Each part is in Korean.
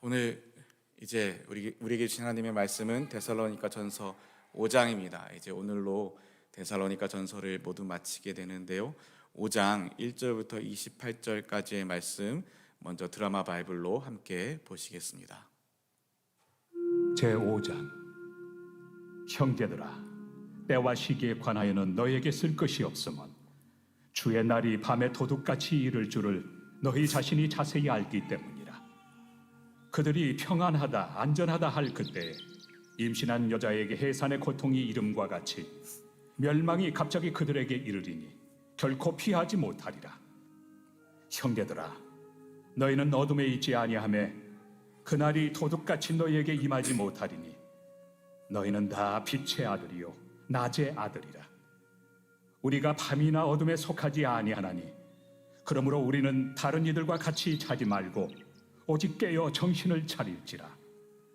오늘 이제 우리에게 주신 하나님의 말씀은 데살로니가 전서 5장입니다. 이제 오늘로 데살로니가 전서를 모두 마치게 되는데요. 5장 1절부터 28절까지의 말씀 먼저 드라마 바이블로 함께 보시겠습니다. 제5장. 형제들아, 때와 시기에 관하여는 너에게 쓸 것이 없으면 주의 날이 밤에 도둑같이 이를 줄을 너희 자신이 자세히 알기 때문이라. 그들이 평안하다 안전하다 할 그때에 임신한 여자에게 해산의 고통이 이름과 같이 멸망이 갑자기 그들에게 이르리니 결코 피하지 못하리라. 형제들아, 너희는 어둠에 있지 아니하매 그날이 도둑같이 너희에게 임하지 못하리니 너희는 다 빛의 아들이요 낮의 아들이라. 우리가 밤이나 어둠에 속하지 아니하나니 그러므로 우리는 다른 이들과 같이 자지 말고 오직 깨어 정신을 차릴지라.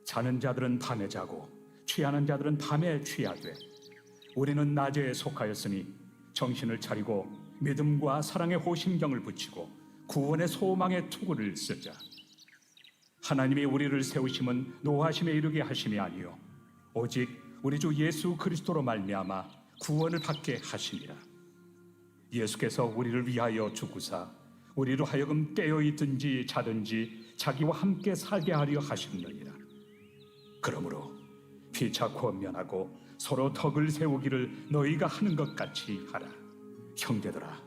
자는 자들은 밤에 자고 취하는 자들은 밤에 취하되 우리는 낮에 속하였으니 정신을 차리고 믿음과 사랑의 호심경을 붙이고 구원의 소망의 투구를 쓰자. 하나님이 우리를 세우심은 노하심에 이르게 하심이 아니요 오직 우리 주 예수 그리스도로 말미암아 구원을 받게 하심이라. 예수께서 우리를 위하여 죽으사 우리로 하여금 깨어있든지 자든지 자기와 함께 살게 하려 하심느니라. 그러므로 피차고 면하고 서로 덕을 세우기를 너희가 하는 것 같이 하라. 형제들아,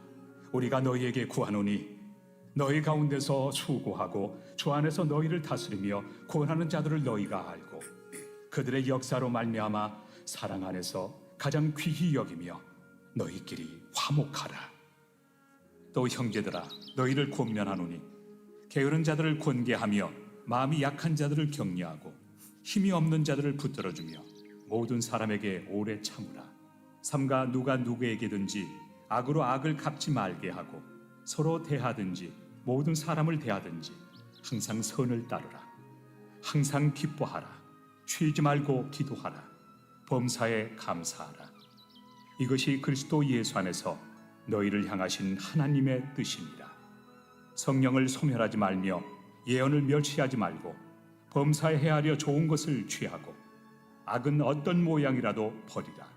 우리가 너희에게 구하노니 너희 가운데서 수고하고 주 안에서 너희를 다스리며 구원하는 자들을 너희가 알고 그들의 역사로 말미암아 사랑 안에서 가장 귀히 여기며 너희끼리 화목하라. 또 형제들아, 너희를 권면하노니 게으른 자들을 권계하며 마음이 약한 자들을 격려하고 힘이 없는 자들을 붙들어주며 모든 사람에게 오래 참으라. 삼가 누가 누구에게든지 악으로 악을 갚지 말게 하고 서로 대하든지 모든 사람을 대하든지 항상 선을 따르라. 항상 기뻐하라. 쉬지 말고 기도하라. 범사에 감사하라. 이것이 그리스도 예수 안에서 너희를 향하신 하나님의 뜻입니다. 성령을 소멸하지 말며 예언을 멸시하지 말고 범사에 헤아려 좋은 것을 취하고 악은 어떤 모양이라도 버리라.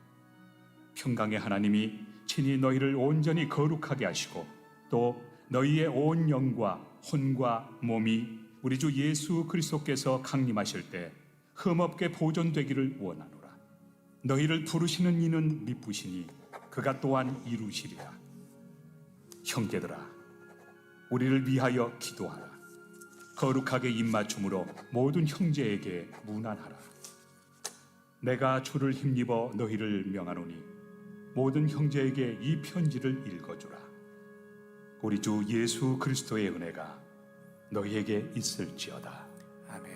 평강의 하나님이 친히 너희를 온전히 거룩하게 하시고 또 너희의 온 영과 혼과 몸이 우리 주 예수 그리스도께서 강림하실 때 흠없게 보존되기를 원하노라. 너희를 부르시는 이는 미쁘시니 그가 또한 이루시리라. 형제들아, 우리를 위하여 기도하라. 거룩하게 입맞춤으로 모든 형제에게 문안하라. 내가 주를 힘입어 너희를 명하노니 모든 형제에게 이 편지를 읽어주라. 우리 주 예수 그리스도의 은혜가 너희에게 있을지어다. 아멘.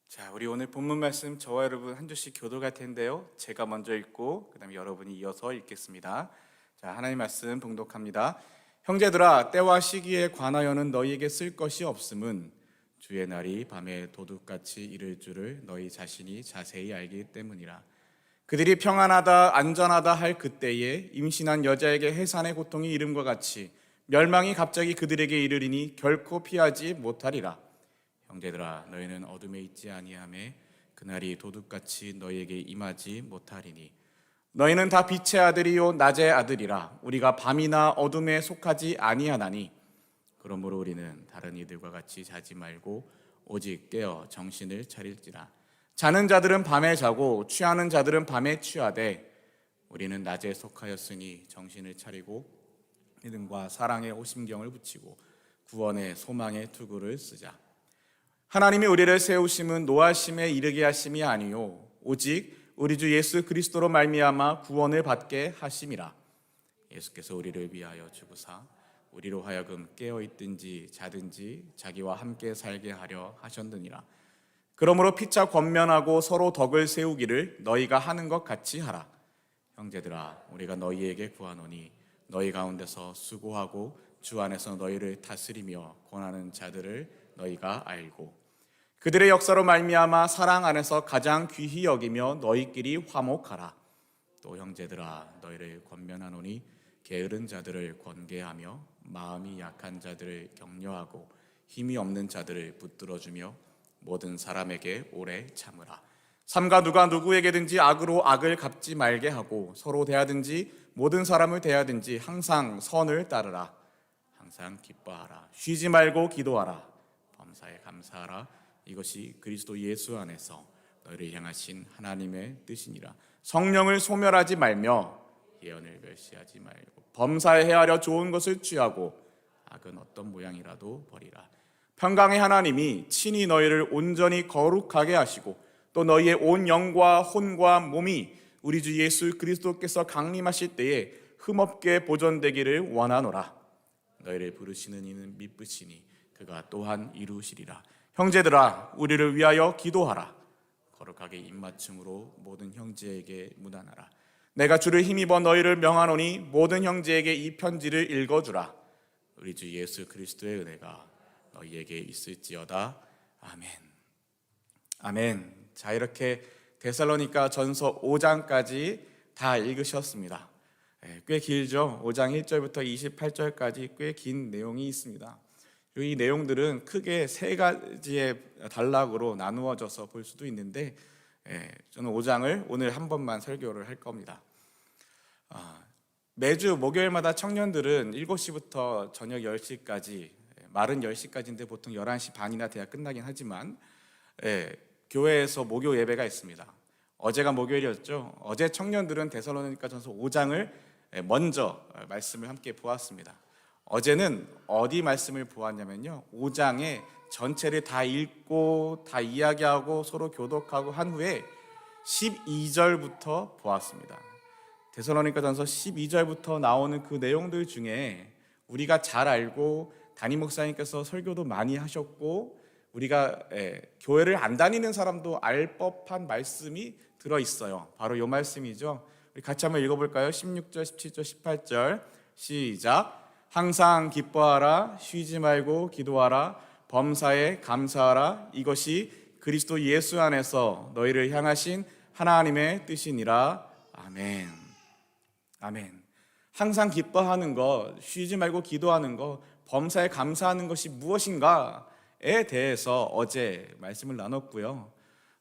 자, 우리 오늘 본문 말씀 저와 여러분 한 줄씩 교도할 텐데요. 제가 먼저 읽고 그다음에 여러분이 이어서 읽겠습니다. 자, 하나님 말씀 봉독합니다. 형제들아, 때와 시기에 관하여는 너희에게 쓸 것이 없음은 주의 날이 밤에 도둑같이 이를 줄을 너희 자신이 자세히 알기 때문이라. 그들이 평안하다 안전하다 할 그때에 임신한 여자에게 해산의 고통이 이름과 같이 멸망이 갑자기 그들에게 이르리니 결코 피하지 못하리라. 형제들아, 너희는 어둠에 있지 아니하매 그날이 도둑같이 너희에게 임하지 못하리니 너희는 다 빛의 아들이요 낮의 아들이라. 우리가 밤이나 어둠에 속하지 아니하나니 그러므로 우리는 다른 이들과 같이 자지 말고 오직 깨어 정신을 차릴지라. 자는 자들은 밤에 자고 취하는 자들은 밤에 취하되 우리는 낮에 속하였으니 정신을 차리고 믿음과 사랑의 호심경을 붙이고 구원의 소망의 투구를 쓰자. 하나님이 우리를 세우심은 노하심에 이르게 하심이 아니요 오직 우리 주 예수 그리스도로 말미암아 구원을 받게 하심이라. 예수께서 우리를 위하여 죽으사 우리로 하여금 깨어있든지 자든지 자기와 함께 살게 하려 하셨느니라. 그러므로 피차 권면하고 서로 덕을 세우기를 너희가 하는 것 같이 하라. 형제들아, 우리가 너희에게 구하노니 너희 가운데서 수고하고 주 안에서 너희를 다스리며 권하는 자들을 너희가 알고 그들의 역사로 말미암아 사랑 안에서 가장 귀히 여기며 너희끼리 화목하라. 또 형제들아, 너희를 권면하노니 게으른 자들을 권계하며 마음이 약한 자들을 격려하고 힘이 없는 자들을 붙들어주며 모든 사람에게 오래 참으라. 삼가 누가 누구에게든지 악으로 악을 갚지 말게 하고 서로 대하든지 모든 사람을 대하든지 항상 선을 따르라. 항상 기뻐하라. 쉬지 말고 기도하라. 범사에 감사하라. 이것이 그리스도 예수 안에서 너희를 향하신 하나님의 뜻이니라. 성령을 소멸하지 말며 예언을 멸시하지 말고 범사에 헤아려 좋은 것을 취하고 악은 어떤 모양이라도 버리라. 평강의 하나님이 친히 너희를 온전히 거룩하게 하시고 또 너희의 온 영과 혼과 몸이 우리 주 예수 그리스도께서 강림하실 때에 흠없게 보존되기를 원하노라. 너희를 부르시는 이는 미쁘시니 그가 또한 이루시리라. 형제들아, 우리를 위하여 기도하라. 거룩하게 입맞춤으로 모든 형제에게 문안하라. 내가 주를 힘입어 너희를 명하노니 모든 형제에게 이 편지를 읽어주라. 우리 주 예수 그리스도의 은혜가 너희에게 있을지어다. 아멘. 아멘. 자, 이렇게 데살로니가 전서 5장까지 다 읽으셨습니다. 꽤 길죠. 5장 1절부터 28절까지 꽤 긴 내용이 있습니다. 이 내용들은 크게 세 가지의 단락으로 나누어져서 볼 수도 있는데 저는 5장을 오늘 한 번만 설교를 할 겁니다. 매주 목요일마다 청년들은 7시부터 저녁 10시까지, 말은 10시까지인데 보통 11시 반이나 돼야 끝나긴 하지만 교회에서 목요 예배가 있습니다. 어제가 목요일이었죠. 어제 청년들은 데살로니가전서 5장을 먼저 말씀을 함께 보았습니다. 어제는 어디 말씀을 보았냐면요, 5장의 전체를 다 읽고 다 이야기하고 서로 교독하고 한 후에 12절부터 보았습니다. 데살로니가전서 12절부터 나오는 그 내용들 중에 우리가 잘 알고 담임 목사님께서 설교도 많이 하셨고 우리가 교회를 안 다니는 사람도 알 법한 말씀이 들어있어요. 바로 이 말씀이죠. 우리 같이 한번 읽어볼까요? 16절, 17절, 18절 시작. 항상 기뻐하라. 쉬지 말고 기도하라. 범사에 감사하라. 이것이 그리스도 예수 안에서 너희를 향하신 하나님의 뜻이니라. 아멘. 아멘. 항상 기뻐하는 것, 쉬지 말고 기도하는 것, 범사에 감사하는 것이 무엇인가에 대해서 어제 말씀을 나눴고요.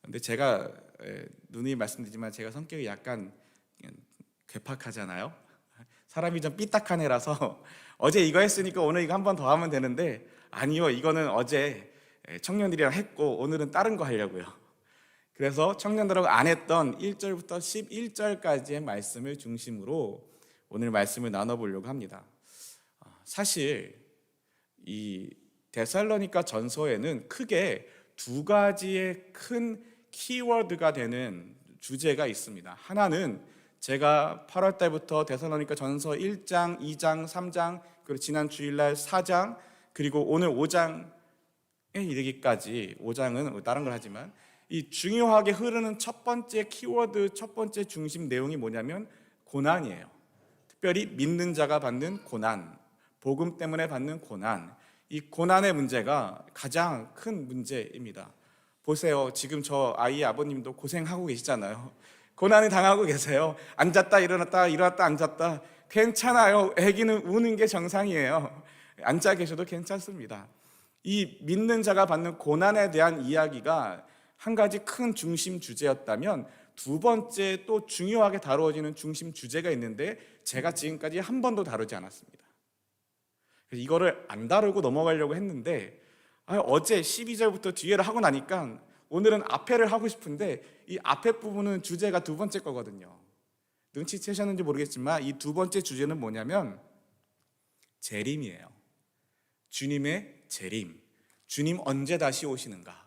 근데 제가 누누이 말씀드리지만 제가 성격이 약간 괴팍하잖아요. 사람이 좀 삐딱한 애라서 어제 이거 했으니까 오늘 이거 한 번 더 하면 되는데 아니요, 이거는 어제 청년들이랑 했고 오늘은 다른 거 하려고요. 그래서 청년들하고 안 했던 1절부터 11절까지의 말씀을 중심으로 오늘 말씀을 나눠보려고 합니다. 사실 이 데살로니가 전서에는 크게 두 가지의 큰 키워드가 되는 주제가 있습니다. 하나는 제가 8월 달부터 데살로니가 전서 1장, 2장, 3장, 그리고 지난 주일날 4장, 그리고 오늘 5장에 이르기까지, 5장은 다른 걸 하지만 이 중요하게 흐르는 첫 번째 키워드, 첫 번째 중심 내용이 뭐냐면 고난이에요. 특별히 믿는 자가 받는 고난, 복음 때문에 받는 고난, 이 고난의 문제가 가장 큰 문제입니다. 보세요, 지금 저 아이의 아버님도 고생하고 계시잖아요. 고난을 당하고 계세요. 앉았다 일어났다 일어났다 앉았다. 괜찮아요. 아기는 우는 게 정상이에요. 앉아 계셔도 괜찮습니다. 이 믿는 자가 받는 고난에 대한 이야기가 한 가지 큰 중심 주제였다면 두 번째 또 중요하게 다루어지는 중심 주제가 있는데 제가 지금까지 한 번도 다루지 않았습니다. 그래서 이거를 안 다루고 넘어가려고 했는데 어제 12절부터 뒤에를 하고 나니까 오늘은 앞에를 하고 싶은데 이 앞에 부분은 주제가 두 번째 거거든요. 눈치채셨는지 모르겠지만 이 두 번째 주제는 뭐냐면 재림이에요. 주님의 재림. 주님 언제 다시 오시는가?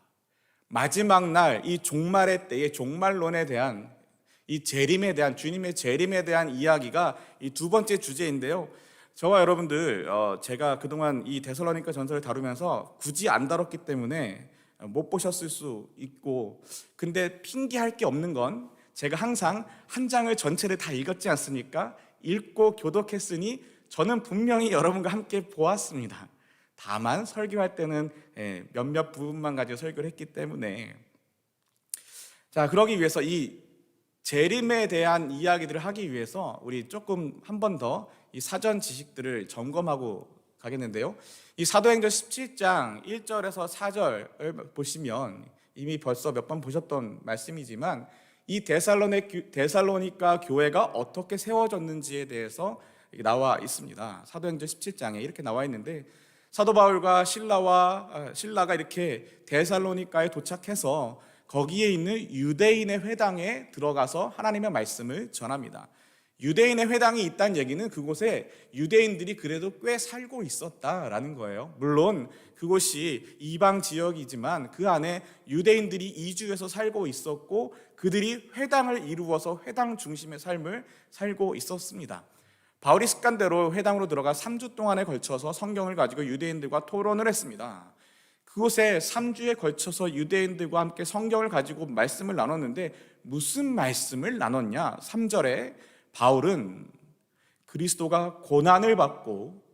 마지막 날 이 종말의 때의 종말론에 대한 이 재림에 대한 주님의 재림에 대한 이야기가 이 두 번째 주제인데요. 저와 여러분들 제가 그동안 이 데살로니가 전서를 다루면서 굳이 안 다뤘기 때문에 못 보셨을 수 있고, 근데 핑계할 게 없는 건 제가 항상 한 장을 전체를 다 읽었지 않습니까? 읽고 교독했으니 저는 분명히 여러분과 함께 보았습니다. 다만 설교할 때는 몇몇 부분만 가지고 설교를 했기 때문에, 자, 그러기 위해서 이 재림에 대한 이야기들을 하기 위해서 우리 조금 한 번 더 이 사전 지식들을 점검하고 가겠는데요. 이 사도행전 17장 1절에서 4절을 보시면 이미 벌써 몇 번 보셨던 말씀이지만 이 데살로니가 교회가 어떻게 세워졌는지에 대해서 나와 있습니다. 사도행전 17장에 이렇게 나와 있는데, 사도 바울과 신라가 이렇게 데살로니가에 도착해서 거기에 있는 유대인의 회당에 들어가서 하나님의 말씀을 전합니다. 유대인의 회당이 있다는 얘기는 그곳에 유대인들이 그래도 꽤 살고 있었다라는 거예요. 물론 그곳이 이방 지역이지만 그 안에 유대인들이 이주해서 살고 있었고 그들이 회당을 이루어서 회당 중심의 삶을 살고 있었습니다. 바울이 습관대로 회당으로 들어가 3주 동안에 걸쳐서 성경을 가지고 유대인들과 토론을 했습니다. 그곳에 3주에 걸쳐서 유대인들과 함께 성경을 가지고 말씀을 나눴는데 무슨 말씀을 나눴냐? 3절에 바울은 그리스도가 고난을 받고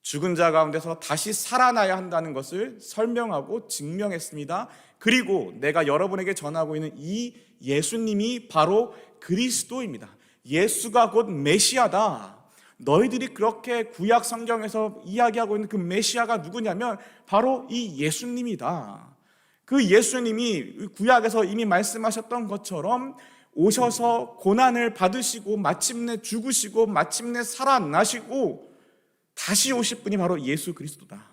죽은 자 가운데서 다시 살아나야 한다는 것을 설명하고 증명했습니다. 그리고 내가 여러분에게 전하고 있는 이 예수님이 바로 그리스도입니다. 예수가 곧 메시아다. 너희들이 그렇게 구약 성경에서 이야기하고 있는 그 메시아가 누구냐면 바로 이 예수님이다. 그 예수님이 구약에서 이미 말씀하셨던 것처럼 오셔서 고난을 받으시고 마침내 죽으시고 마침내 살아나시고 다시 오실 분이 바로 예수 그리스도다.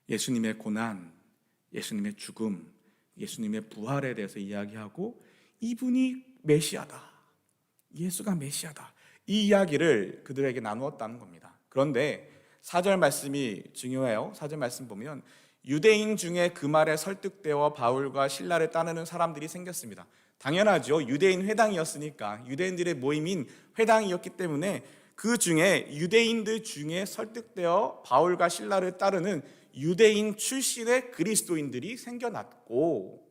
예수님의 고난, 예수님의 죽음, 예수님의 부활에 대해서 이야기하고 이분이 메시아다. 예수가 메시아다. 이 이야기를 그들에게 나누었다는 겁니다. 그런데 4절 말씀이 중요해요. 4절 말씀 보면 유대인 중에 그 말에 설득되어 바울과 신라를 따르는 사람들이 생겼습니다. 당연하죠. 유대인 회당이었으니까, 유대인들의 모임인 회당이었기 때문에 그 중에 유대인들 중에 설득되어 바울과 신라를 따르는 유대인 출신의 그리스도인들이 생겨났고,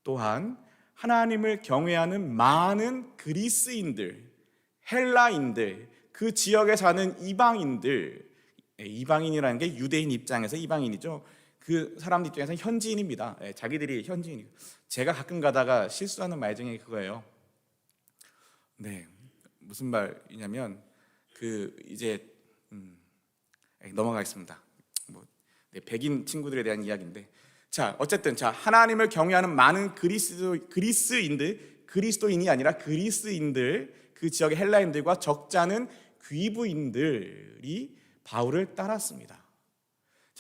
또한 하나님을 경외하는 많은 그리스인들, 헬라인들, 그 지역에 사는 이방인들, 이방인이라는 게 유대인 입장에서 이방인이죠. 그 사람 입장에서 현지인입니다. 자기들이 현지인. 제가 가끔 가다가 실수하는 말 중에 그거예요. 네, 무슨 말이냐면 넘어가겠습니다. 백인 친구들에 대한 이야기인데, 어쨌든 하나님을 경외하는 많은 그리스인들, 그리스도인이 아니라 그리스인들, 그 지역의 헬라인들과 적잖은 귀부인들이 바울을 따랐습니다.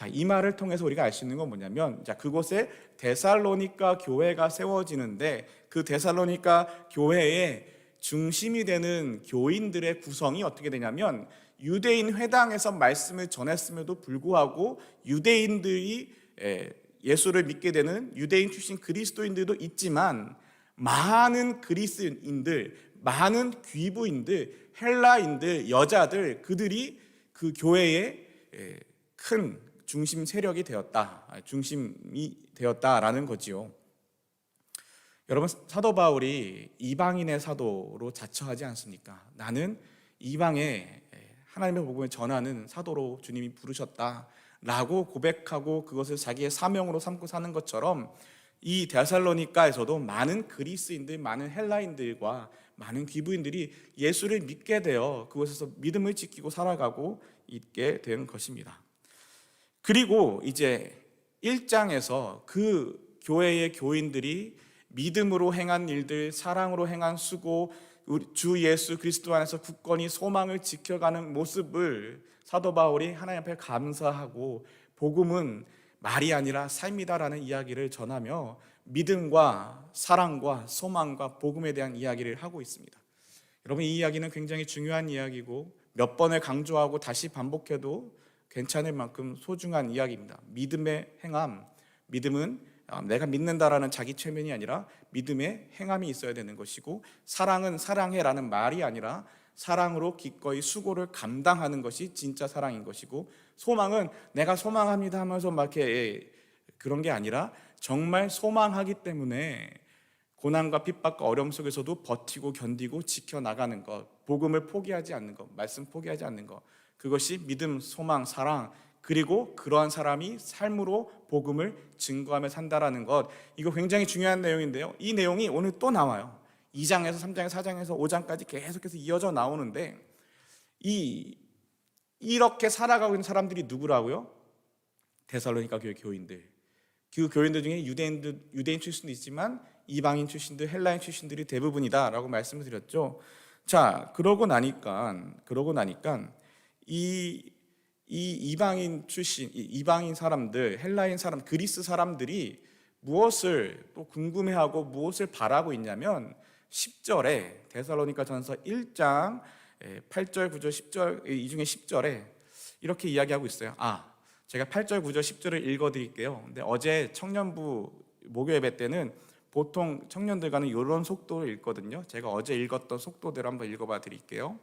이 말을 통해서 우리가 알 수 있는 건 뭐냐면, 그곳에 데살로니가 교회가 세워지는데 그 데살로니가 교회의 중심이 되는 교인들의 구성이 어떻게 되냐면, 유대인 회당에서 말씀을 전했음에도 불구하고 유대인들이 예수를 믿게 되는 유대인 출신 그리스도인들도 있지만, 많은 그리스인들, 많은 귀부인들, 헬라인들, 여자들, 그들이 그 교회의 큰 중심 세력이 되었다, 중심이 되었다라는 거지요. 여러분, 사도 바울이 이방인의 사도로 자처하지 않습니까? 나는 이방에 하나님의 복음을 전하는 사도로 주님이 부르셨다라고 고백하고 그것을 자기의 사명으로 삼고 사는 것처럼 이 데살로니가에서도 많은 그리스인들, 많은 헬라인들과 많은 귀부인들이 예수를 믿게 되어 그곳에서 믿음을 지키고 살아가고 있게 된 것입니다. 그리고 이제 1장에서 그 교회의 교인들이 믿음으로 행한 일들, 사랑으로 행한 수고, 주 예수 그리스도 안에서 굳건히 소망을 지켜가는 모습을 사도 바울이 하나님 앞에 감사하고 복음은 말이 아니라 삶이다라는 이야기를 전하며 믿음과 사랑과 소망과 복음에 대한 이야기를 하고 있습니다. 여러분, 이 이야기는 굉장히 중요한 이야기고 몇 번을 강조하고 다시 반복해도 괜찮을 만큼 소중한 이야기입니다. 믿음의 행함, 믿음은 내가 믿는다라는 자기 최면이 아니라 믿음의 행함이 있어야 되는 것이고, 사랑은 사랑해라는 말이 아니라 사랑으로 기꺼이 수고를 감당하는 것이 진짜 사랑인 것이고, 소망은 내가 소망합니다 하면서 막 이렇게 그런 게 아니라 정말 소망하기 때문에 고난과 핍박과 어려움 속에서도 버티고 견디고 지켜나가는 것, 복음을 포기하지 않는 것, 말씀 포기하지 않는 것, 그것이 믿음, 소망, 사랑, 그리고 그러한 사람이 삶으로 복음을 증거하며 산다라는 것, 이거 굉장히 중요한 내용인데요. 이 내용이 오늘 또 나와요. 2장에서 3장에서 4장에서 5장까지 계속해서 이어져 나오는데, 이 이렇게 살아가고 있는 사람들이 누구라고요? 데살로니가 교회 교인들. 그 교인들 중에 유대인 출신도 있지만 이방인 출신들, 헬라인 출신들이 대부분이다라고 말씀을 드렸죠. 자, 그러고 나니까 이 이방인 출신, 이방인 사람들, 헬라인 사람, 그리스 사람들이 무엇을 또 궁금해하고 무엇을 바라고 있냐면 10절에 데살로니가전서 1장 8절, 9절, 10절 이 중에 10절에 이렇게 이야기하고 있어요. 제가 8절, 9절, 10절을 읽어드릴게요. 근데 어제 청년부 목요 예배 때는 보통 청년들과는 이런 속도로 읽거든요. 제가 어제 읽었던 속도대로 한번 읽어봐 드릴게요.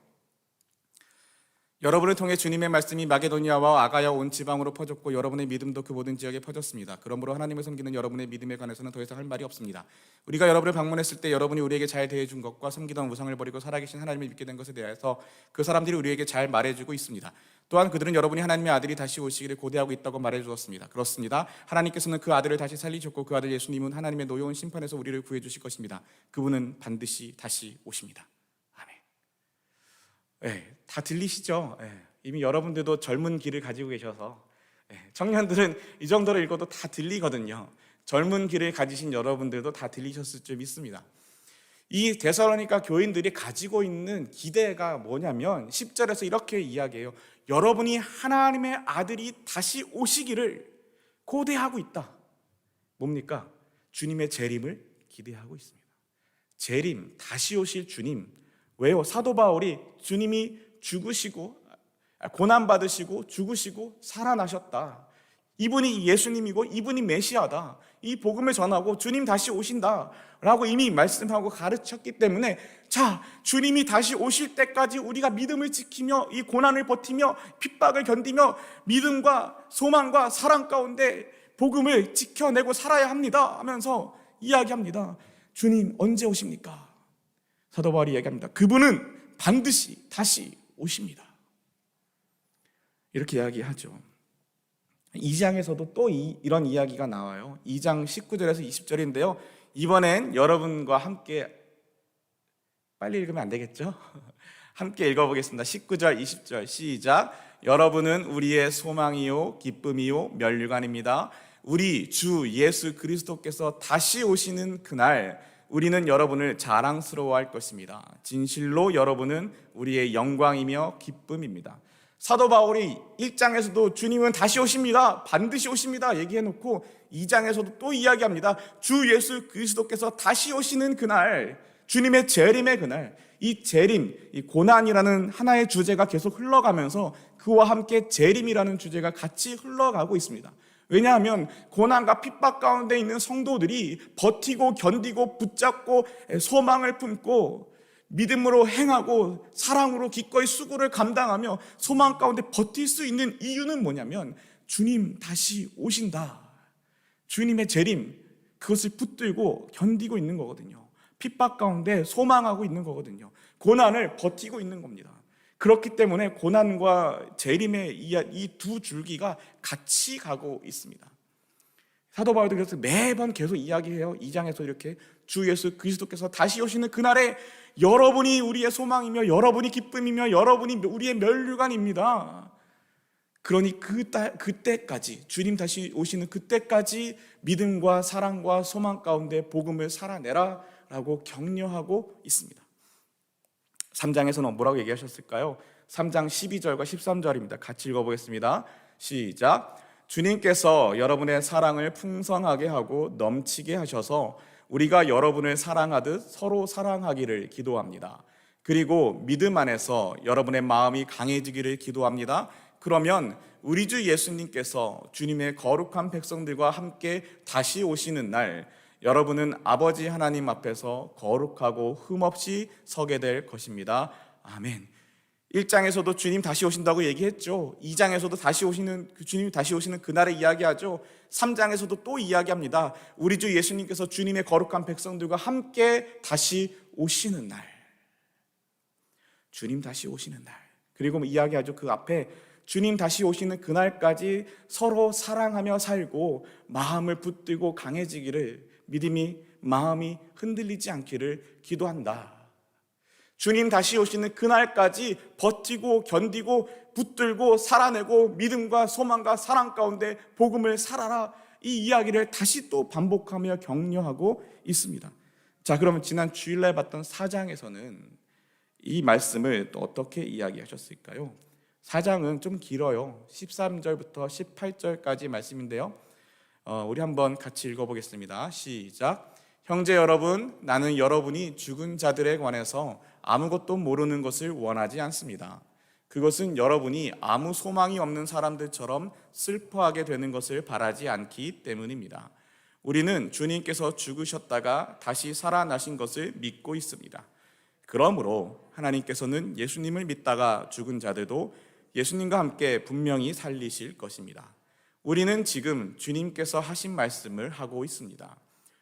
여러분을 통해 주님의 말씀이 마게도니아와 아가야 온 지방으로 퍼졌고 여러분의 믿음도 그 모든 지역에 퍼졌습니다. 그러므로 하나님을 섬기는 여러분의 믿음에 관해서는 더 이상 할 말이 없습니다. 우리가 여러분을 방문했을 때 여러분이 우리에게 잘 대해준 것과 섬기던 우상을 버리고 살아계신 하나님을 믿게 된 것에 대해서 그 사람들이 우리에게 잘 말해주고 있습니다. 또한 그들은 여러분이 하나님의 아들이 다시 오시기를 고대하고 있다고 말해주었습니다. 그렇습니다. 하나님께서는 그 아들을 다시 살리셨고 그 아들 예수님은 하나님의 노여운 심판에서 우리를 구해주실 것입니다. 그분은 반드시 다시 오십니다. 다 들리시죠? 이미 여러분들도 젊은 길을 가지고 계셔서 청년들은 이 정도로 읽어도 다 들리거든요. 젊은 길을 가지신 여러분들도 다 들리셨을 줄 믿습니다. 이 데살로니가 교인들이 가지고 있는 기대가 뭐냐면 10절에서 이렇게 이야기해요. 여러분이 하나님의 아들이 다시 오시기를 고대하고 있다. 뭡니까? 주님의 재림을 기대하고 있습니다. 재림, 다시 오실 주님. 왜요? 사도 바울이 주님이 죽으시고 고난받으시고 죽으시고 살아나셨다. 이분이 예수님이고 이분이 메시아다. 이 복음을 전하고 주님 다시 오신다 라고 이미 말씀하고 가르쳤기 때문에 자, 주님이 다시 오실 때까지 우리가 믿음을 지키며 이 고난을 버티며 핍박을 견디며 믿음과 소망과 사랑 가운데 복음을 지켜내고 살아야 합니다 하면서 이야기합니다. 주님 언제 오십니까? 사도 바울이 얘기합니다. 그분은 반드시 다시 오십니다. 이렇게 이야기하죠. 2장에서도 또 이런 이야기가 나와요. 2장 19절에서 20절인데요. 이번엔 여러분과 함께 빨리 읽으면 안 되겠죠? 함께 읽어보겠습니다. 19절, 20절 시작. 여러분은 우리의 소망이요 기쁨이요 면류관입니다. 우리 주 예수 그리스도께서 다시 오시는 그날 우리는 여러분을 자랑스러워할 것입니다. 진실로 여러분은 우리의 영광이며 기쁨입니다. 사도 바울이 1장에서도 주님은 다시 오십니다. 반드시 오십니다. 얘기해놓고 2장에서도 또 이야기합니다. 주 예수 그리스도께서 다시 오시는 그날, 주님의 재림의 그날, 이 재림, 이 고난이라는 하나의 주제가 계속 흘러가면서 그와 함께 재림이라는 주제가 같이 흘러가고 있습니다. 왜냐하면 고난과 핍박 가운데 있는 성도들이 버티고 견디고 붙잡고 소망을 품고 믿음으로 행하고 사랑으로 기꺼이 수고를 감당하며 소망 가운데 버틸 수 있는 이유는 뭐냐면 주님 다시 오신다. 주님의 재림, 그것을 붙들고 견디고 있는 거거든요. 핍박 가운데 소망하고 있는 거거든요. 고난을 버티고 있는 겁니다. 그렇기 때문에 고난과 재림의 이 두 줄기가 같이 가고 있습니다. 사도 바울도 그래서 매번 계속 이야기해요. 2장에서 이렇게 주 예수 그리스도께서 다시 오시는 그날에 여러분이 우리의 소망이며 여러분이 기쁨이며 여러분이 우리의 면류관입니다. 그러니 그때까지 주님 다시 오시는 그때까지 믿음과 사랑과 소망 가운데 복음을 살아내라 라고 격려하고 있습니다. 3장에서는 뭐라고 얘기하셨을까요? 3장 12절과 13절입니다. 같이 읽어보겠습니다. 시작. 주님께서 여러분의 사랑을 풍성하게 하고 넘치게 하셔서 우리가 여러분을 사랑하듯 서로 사랑하기를 기도합니다. 그리고 믿음 안에서 여러분의 마음이 강해지기를 기도합니다. 그러면 우리 주 예수님께서 주님의 거룩한 백성들과 함께 다시 오시는 날 여러분은 아버지 하나님 앞에서 거룩하고 흠없이 서게 될 것입니다. 아멘. 1장에서도 주님 다시 오신다고 얘기했죠. 2장에서도 주님이 다시 오시는 그날에 이야기하죠. 3장에서도 또 이야기합니다. 우리 주 예수님께서 주님의 거룩한 백성들과 함께 다시 오시는 날. 주님 다시 오시는 날. 그리고 이야기하죠. 그 앞에 주님 다시 오시는 그날까지 서로 사랑하며 살고 마음을 붙들고 강해지기를 마음이 흔들리지 않기를 기도한다. 주님 다시 오시는 그날까지 버티고 견디고 붙들고 살아내고 믿음과 소망과 사랑 가운데 복음을 살아라, 이 이야기를 다시 또 반복하며 격려하고 있습니다. 자, 그러면 지난 주일날 봤던 4장에서는 이 말씀을 또 어떻게 이야기하셨을까요? 4장은 좀 길어요. 13절부터 18절까지 말씀인데요, 우리 한번 같이 읽어보겠습니다. 시작. 형제 여러분, 나는 여러분이 죽은 자들에 관해서 아무것도 모르는 것을 원하지 않습니다. 그것은 여러분이 아무 소망이 없는 사람들처럼 슬퍼하게 되는 것을 바라지 않기 때문입니다. 우리는 주님께서 죽으셨다가 다시 살아나신 것을 믿고 있습니다. 그러므로 하나님께서는 예수님을 믿다가 죽은 자들도 예수님과 함께 분명히 살리실 것입니다. 우리는 지금 주님께서 하신 말씀을 하고 있습니다.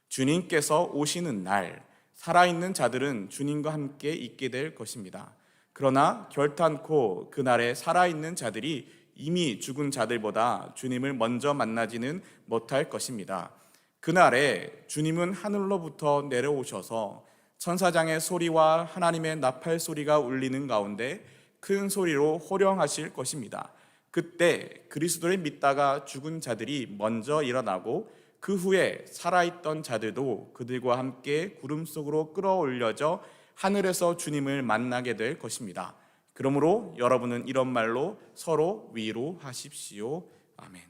주님께서 오시는 날 살아있는 자들은 주님과 함께 있게 될 것입니다. 그러나 결탄코 그날에 살아있는 자들이 이미 죽은 자들보다 주님을 먼저 만나지는 못할 것입니다. 그날에 주님은 하늘로부터 내려오셔서 천사장의 소리와 하나님의 나팔 소리가 울리는 가운데 큰 소리로 호령하실 것입니다. 그때 그리스도를 믿다가 죽은 자들이 먼저 일어나고 그 후에 살아있던 자들도 그들과 함께 구름 속으로 끌어올려져 하늘에서 주님을 만나게 될 것입니다. 그러므로 여러분은 이런 말로 서로 위로하십시오. 아멘.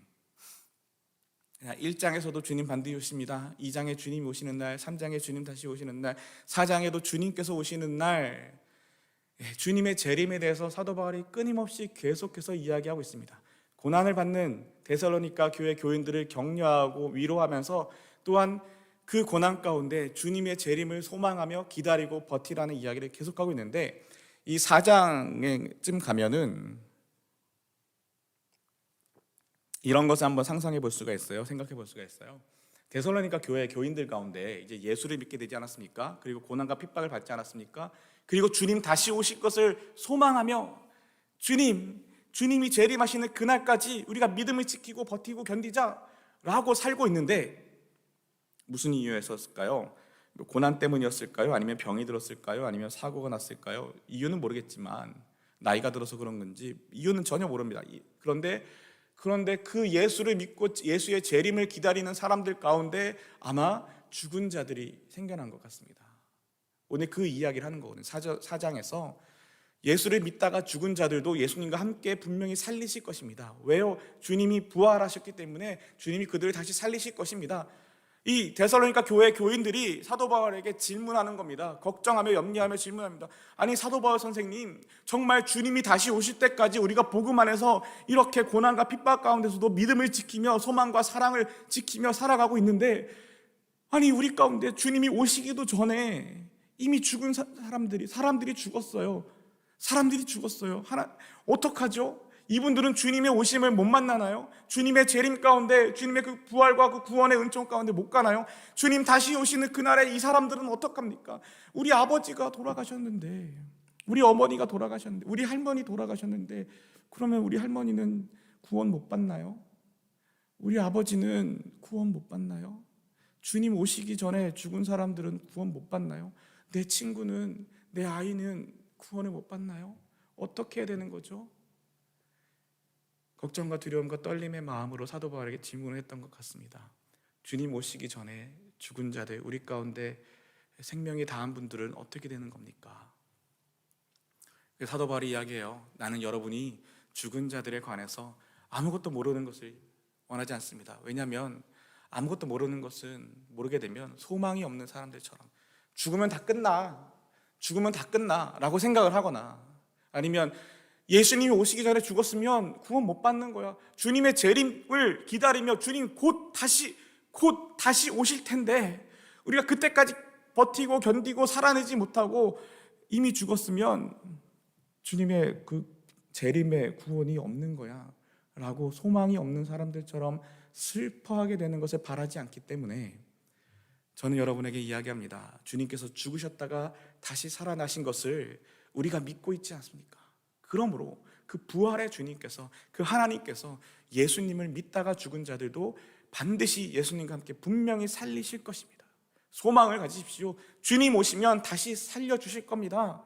1장에서도 주님 반드시 오십니다. 2장에 주님 오시는 날, 3장에 주님 다시 오시는 날, 4장에도 주님께서 오시는 날, 주님의 재림에 대해서 사도 바울이 끊임없이 계속해서 이야기하고 있습니다. 고난을 받는 데살로니가 교회 교인들을 격려하고 위로하면서 또한 그 고난 가운데 주님의 재림을 소망하며 기다리고 버티라는 이야기를 계속하고 있는데, 이 4장쯤 가면은 이런 것을 한번 상상해 볼 수가 있어요. 생각해 볼 수가 있어요. 데살로니가 교회 교인들 가운데 이제 예수를 믿게 되지 않았습니까? 그리고 고난과 핍박을 받지 않았습니까? 그리고 주님 다시 오실 것을 소망하며 주님이 재림하시는 그날까지 우리가 믿음을 지키고 버티고 견디자라고 살고 있는데, 무슨 이유였을까요? 고난 때문이었을까요? 아니면 병이 들었을까요? 아니면 사고가 났을까요? 이유는 모르겠지만 나이가 들어서 그런 건지 이유는 전혀 모릅니다. 그런데 그 예수를 믿고 예수의 재림을 기다리는 사람들 가운데 아마 죽은 자들이 생겨난 것 같습니다. 오늘 그 이야기를 하는 거거든요. 4장에서 예수를 믿다가 죽은 자들도 예수님과 함께 분명히 살리실 것입니다. 왜요? 주님이 부활하셨기 때문에 주님이 그들을 다시 살리실 것입니다. 이 데살로니가 교회 교인들이 사도 바울에게 질문하는 겁니다. 걱정하며 염려하며 질문합니다. 아니, 사도 바울 선생님, 정말 주님이 다시 오실 때까지 우리가 복음 안에서 이렇게 고난과 핍박 가운데서도 믿음을 지키며 소망과 사랑을 지키며 살아가고 있는데, 아니, 우리 가운데 주님이 오시기도 전에 이미 죽은 사람들이 죽었어요. 어떡하죠? 이분들은 주님의 오심을 못 만나나요? 주님의 재림 가운데, 주님의 그 부활과 그 구원의 은총 가운데 못 가나요? 주님 다시 오시는 그날에 이 사람들은 어떡합니까? 우리 아버지가 돌아가셨는데, 우리 어머니가 돌아가셨는데, 우리 할머니 돌아가셨는데, 그러면 우리 할머니는 구원 못 받나요? 우리 아버지는 구원 못 받나요? 주님 오시기 전에 죽은 사람들은 구원 못 받나요? 내 친구는, 내 아이는 구원을 못 받나요? 어떻게 해야 되는 거죠? 걱정과 두려움과 떨림의 마음으로 사도 바울에게 질문을 했던 것 같습니다. 주님 오시기 전에 죽은 자들, 우리 가운데 생명이 다한 분들은 어떻게 되는 겁니까? 사도 바울이 이야기해요. 나는 여러분이 죽은 자들에 관해서 아무것도 모르는 것을 원하지 않습니다. 왜냐하면 아무것도 모르는 것은, 모르게 되면 소망이 없는 사람들처럼 죽으면 다 끝나 라고 생각을 하거나, 아니면 예수님이 오시기 전에 죽었으면 구원 못 받는 거야, 주님의 재림을 기다리며 주님 곧 다시 오실 텐데 우리가 그때까지 버티고 견디고 살아내지 못하고 이미 죽었으면 주님의 그 재림의 구원이 없는 거야 라고 소망이 없는 사람들처럼 슬퍼하게 되는 것을 바라지 않기 때문에 저는 여러분에게 이야기합니다. 주님께서 죽으셨다가 다시 살아나신 것을 우리가 믿고 있지 않습니까? 그러므로 그 부활의 주님께서, 그 하나님께서 예수님을 믿다가 죽은 자들도 반드시 예수님과 함께 분명히 살리실 것입니다. 소망을 가지십시오. 주님 오시면 다시 살려주실 겁니다.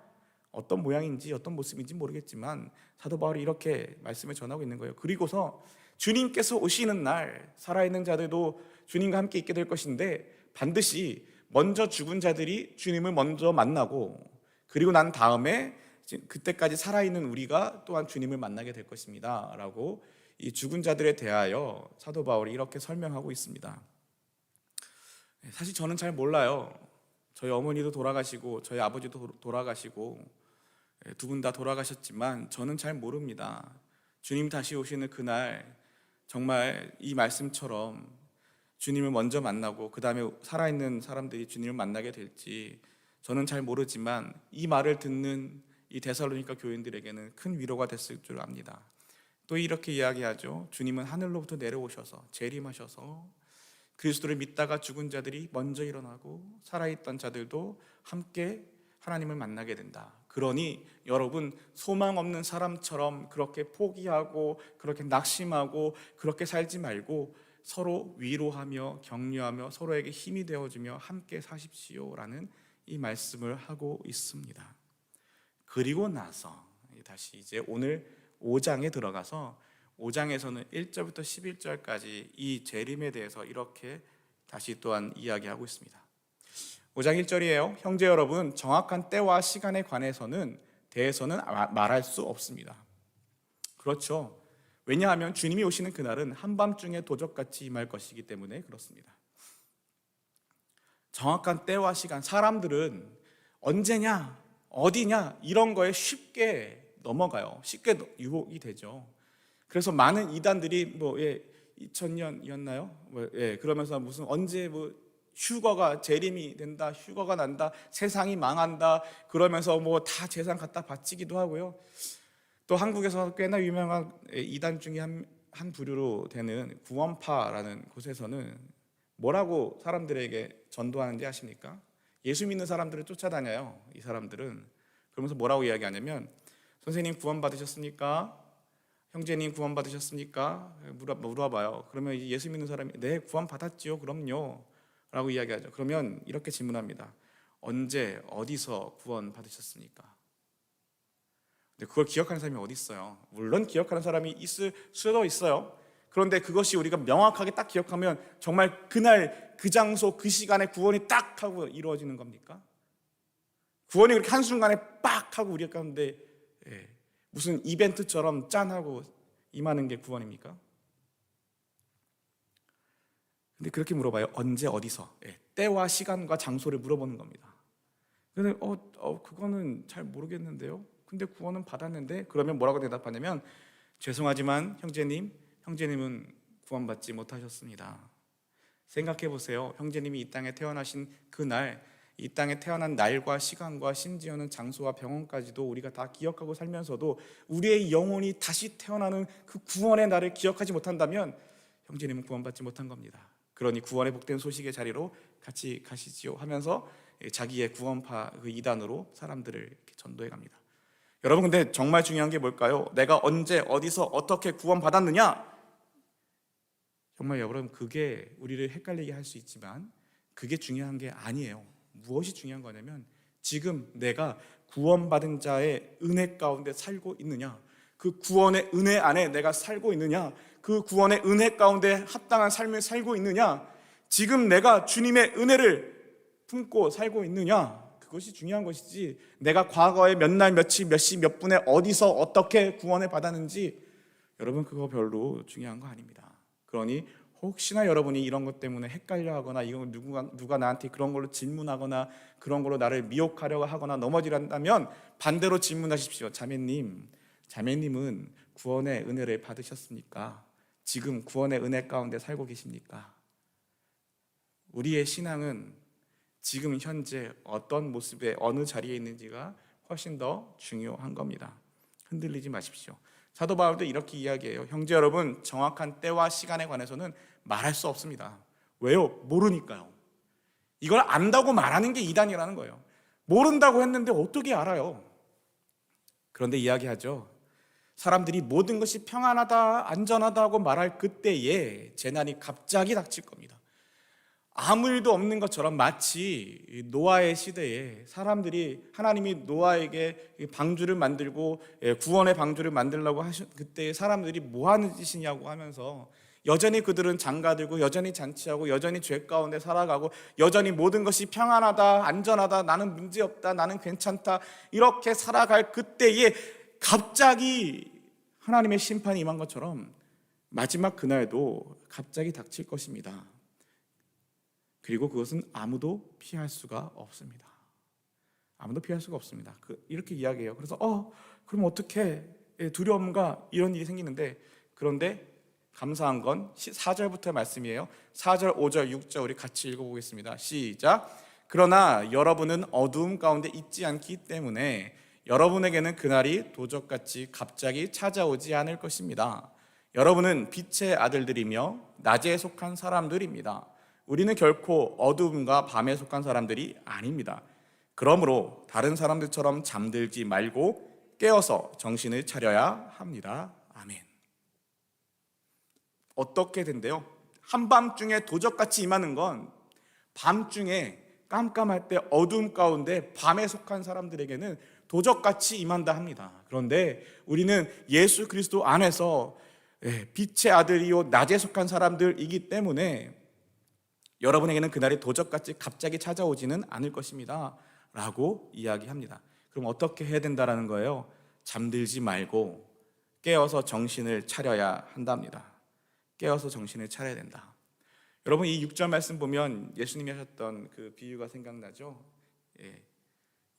어떤 모양인지 어떤 모습인지 모르겠지만 사도 바울이 이렇게 말씀을 전하고 있는 거예요. 그리고서 주님께서 오시는 날 살아있는 자들도 주님과 함께 있게 될 것인데 반드시 먼저 죽은 자들이 주님을 먼저 만나고 그리고 난 다음에 그때까지 살아있는 우리가 또한 주님을 만나게 될 것입니다 라고 이 죽은 자들에 대하여 사도 바울이 이렇게 설명하고 있습니다. 사실 저는 잘 몰라요. 저희 어머니도 돌아가시고 저희 아버지도 돌아가시고 두 분 다 돌아가셨지만 저는 잘 모릅니다. 주님 다시 오시는 그날 정말 이 말씀처럼 주님을 먼저 만나고 그 다음에 살아있는 사람들이 주님을 만나게 될지 저는 잘 모르지만 이 말을 듣는 이 데살로니가 교인들에게는 큰 위로가 됐을 줄 압니다. 또 이렇게 이야기하죠. 주님은 하늘로부터 내려오셔서 재림하셔서 그리스도를 믿다가 죽은 자들이 먼저 일어나고 살아있던 자들도 함께 하나님을 만나게 된다. 그러니 여러분 소망 없는 사람처럼 그렇게 포기하고 그렇게 낙심하고 그렇게 살지 말고 서로 위로하며 격려하며 서로에게 힘이 되어주며 함께 사십시오라는 이 말씀을 하고 있습니다. 그리고 나서 다시 이제 오늘 5장에 들어가서 5장에서는 1절부터 11절까지 이 재림에 대해서 이렇게 다시 또한 이야기하고 있습니다. 5장 1절이에요. 형제 여러분, 정확한 때와 시간에 대해서는 말할 수 없습니다. 그렇죠. 왜냐하면 주님이 오시는 그날은 한밤중에 도적같이 임할 것이기 때문에 그렇습니다. 정확한 때와 시간, 사람들은 언제냐, 어디냐 이런 거에 쉽게 넘어가요. 쉽게 유혹이 되죠. 그래서 많은 이단들이 2000년이었나요? 그러면서 무슨 언제 휴거가 재림이 된다, 휴거가 난다, 세상이 망한다 그러면서 다 재산 갖다 바치기도 하고요. 또 한국에서 꽤나 유명한 이단 중에 한 부류로 되는 구원파라는 곳에서는 뭐라고 사람들에게 전도하는지 아십니까? 예수 믿는 사람들을 쫓아다녀요. 이 사람들은 그러면서 뭐라고 이야기하냐면 선생님 구원 받으셨습니까? 형제님 구원 받으셨습니까? 물어봐요. 그러면 예수 믿는 사람이 네 구원 받았지요. 그럼요 라고 이야기하죠. 그러면 이렇게 질문합니다. 언제 어디서 구원 받으셨습니까? 근데 그걸 기억하는 사람이 어디 있어요? 물론 기억하는 사람이 있을 수도 있어요. 그런데 그것이 우리가 명확하게 딱 기억하면 정말 그날 그 장소 그 시간에 구원이 딱 하고 이루어지는 겁니까? 구원이 그렇게 한순간에 빡 하고 우리 가운데 무슨 이벤트처럼 짠 하고 임하는 게 구원입니까? 근데 그렇게 물어봐요. 언제 어디서? 때와 시간과 장소를 물어보는 겁니다. 근데 그거는 잘 모르겠는데요. 근데 구원은 받았는데 그러면 뭐라고 대답하냐면 죄송하지만 형제님은 구원받지 못하셨습니다. 생각해 보세요. 형제님이 이 땅에 태어나신 그날, 이 땅에 태어난 날과 시간과 심지어는 장소와 병원까지도 우리가 다 기억하고 살면서도 우리의 영혼이 다시 태어나는 그 구원의 날을 기억하지 못한다면 형제님은 구원받지 못한 겁니다. 그러니 구원의 복된 소식의 자리로 같이 가시지요 하면서 자기의 구원파 그 이단으로 사람들을 이렇게 전도해 갑니다. 여러분 근데 정말 중요한 게 뭘까요? 내가 언제 어디서 어떻게 구원받았느냐? 정말 여러분 그게 우리를 헷갈리게 할 수 있지만 그게 중요한 게 아니에요. 무엇이 중요한 거냐면 지금 내가 구원받은 자의 은혜 가운데 살고 있느냐, 그 구원의 은혜 안에 내가 살고 있느냐, 그 구원의 은혜 가운데 합당한 삶을 살고 있느냐, 지금 내가 주님의 은혜를 품고 살고 있느냐, 그것이 중요한 것이지 내가 과거에 몇 날 며칠 몇 시 몇 분에 어디서 어떻게 구원을 받았는지 여러분 그거 별로 중요한 거 아닙니다. 그러니 혹시나 여러분이 이런 것 때문에 헷갈려하거나 이거 누가 나한테 그런 걸로 질문하거나 그런 걸로 나를 미혹하려고 하거나 넘어지란다면 반대로 질문하십시오. 자매님은 구원의 은혜를 받으셨습니까? 지금 구원의 은혜 가운데 살고 계십니까? 우리의 신앙은 지금 현재 어떤 모습에 어느 자리에 있는지가 훨씬 더 중요한 겁니다. 흔들리지 마십시오. 사도 바울도 이렇게 이야기해요. 형제 여러분, 정확한 때와 시간에 관해서는 말할 수 없습니다. 왜요? 모르니까요. 이걸 안다고 말하는 게 이단이라는 거예요. 모른다고 했는데 어떻게 알아요? 그런데 이야기하죠. 사람들이 모든 것이 평안하다, 안전하다고 말할 그때에 재난이 갑자기 닥칠 겁니다. 아무 일도 없는 것처럼 마치 노아의 시대에 사람들이 하나님이 노아에게 방주를 만들고 구원의 방주를 만들려고 하신 그때 사람들이 뭐 하는 짓이냐고 하면서 여전히 그들은 장가들고 여전히 잔치하고 여전히 죄 가운데 살아가고 여전히 모든 것이 평안하다, 안전하다, 나는 문제없다, 나는 괜찮다 이렇게 살아갈 그때에 갑자기 하나님의 심판이 임한 것처럼 마지막 그날도 갑자기 닥칠 것입니다. 그리고 그것은 아무도 피할 수가 없습니다. 아무도 피할 수가 없습니다. 이렇게 이야기해요. 그래서 그럼 어떻게 두려움과 이런 일이 생기는데, 그런데 감사한 건 4절부터 말씀이에요. 4절, 5절, 6절 우리 같이 읽어보겠습니다. 시작. 그러나 여러분은 어두움 가운데 있지 않기 때문에 여러분에게는 그날이 도적같이 갑자기 찾아오지 않을 것입니다. 여러분은 빛의 아들들이며 낮에 속한 사람들입니다. 우리는 결코 어두움과 밤에 속한 사람들이 아닙니다. 그러므로 다른 사람들처럼 잠들지 말고 깨어서 정신을 차려야 합니다. 아멘. 어떻게 된대요? 한밤중에 도적같이 임하는 건 밤중에 깜깜할 때 어두움 가운데 밤에 속한 사람들에게는 도적같이 임한다 합니다. 그런데 우리는 예수 그리스도 안에서 빛의 아들이요 낮에 속한 사람들이기 때문에 여러분에게는 그날이 도적같이 갑자기 찾아오지는 않을 것입니다 라고 이야기합니다. 그럼 어떻게 해야 된다는 거예요? 잠들지 말고 깨어서 정신을 차려야 한답니다. 깨어서 정신을 차려야 된다. 여러분, 이 6절 말씀 보면 예수님이 하셨던 그 비유가 생각나죠?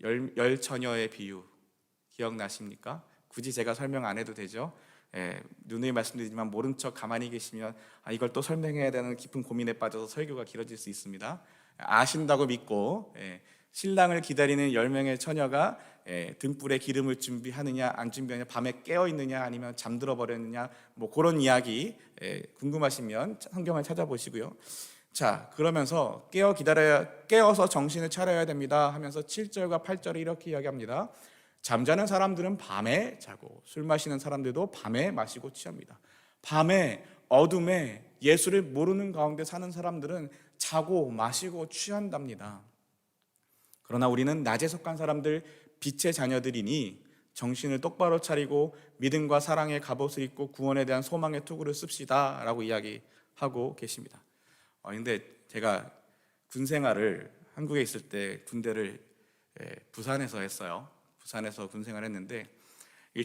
열 처녀의 비유 기억나십니까? 굳이 제가 설명 안 해도 되죠? 누누이 말씀드리지만 모른 척 가만히 계시면 이걸 또 설명해야 되는 깊은 고민에 빠져서 설교가 길어질 수 있습니다. 아신다고 믿고 신랑을 기다리는 10명의 처녀가 등불에 기름을 준비하느냐 안 준비하느냐, 밤에 깨어있느냐 아니면 잠들어 버렸느냐, 뭐 그런 이야기 궁금하시면 성경을 찾아보시고요. 자, 그러면서 깨어서 정신을 차려야 됩니다 하면서 7절과 8절에 이렇게 이야기합니다. 잠자는 사람들은 밤에 자고 술 마시는 사람들도 밤에 마시고 취합니다. 밤에 어둠에 예수를 모르는 가운데 사는 사람들은 자고 마시고 취한답니다. 그러나 우리는 낮에 속한 사람들, 빛의 자녀들이니 정신을 똑바로 차리고 믿음과 사랑의 갑옷을 입고 구원에 대한 소망의 투구를 씁시다 라고 이야기하고 계십니다. 근데 제가 군 생활을 한국에 있을 때 군대를 부산에서 했어요. 부산에서 군 생활을 했는데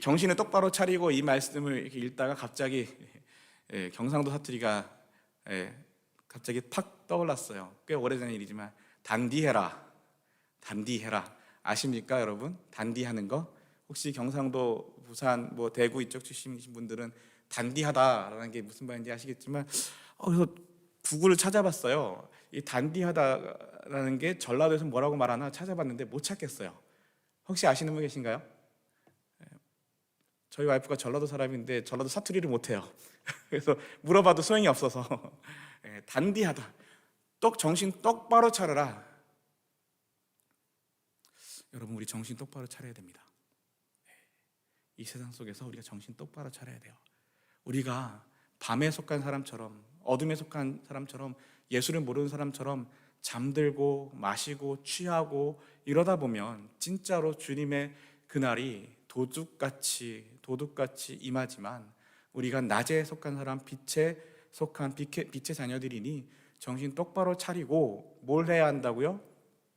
정신을 똑바로 차리고 이 말씀을 이렇게 읽다가 갑자기 경상도 사투리가 갑자기 팍 떠올랐어요. 꽤 오래전 일이지만 단디해라. 아십니까 여러분? 단디하는 거? 혹시 경상도, 부산, 뭐 대구 이쪽 출신이신 분들은 단디하다라는 게 무슨 말인지 아시겠지만 그래서 구글을 찾아봤어요. 이 단디하다라는 게 전라도에서 뭐라고 말하나 찾아봤는데 못 찾겠어요. 혹시 아시는 분 계신가요? 저희 와이프가 전라도 사람인데 전라도 사투리를 못해요. 그래서 물어봐도 소용이 없어서 단디하다. 정신 똑바로 차려라. 여러분, 우리 정신 똑바로 차려야 됩니다. 이 세상 속에서 우리가 정신 똑바로 차려야 돼요. 우리가 밤에 속한 사람처럼, 어둠에 속한 사람처럼, 예수를 모르는 사람처럼 잠들고 마시고 취하고 이러다 보면 진짜로 주님의 그날이 도둑같이 임하지만 우리가 낮에 속한 사람, 빛의 자녀들이니 정신 똑바로 차리고 뭘 해야 한다고요?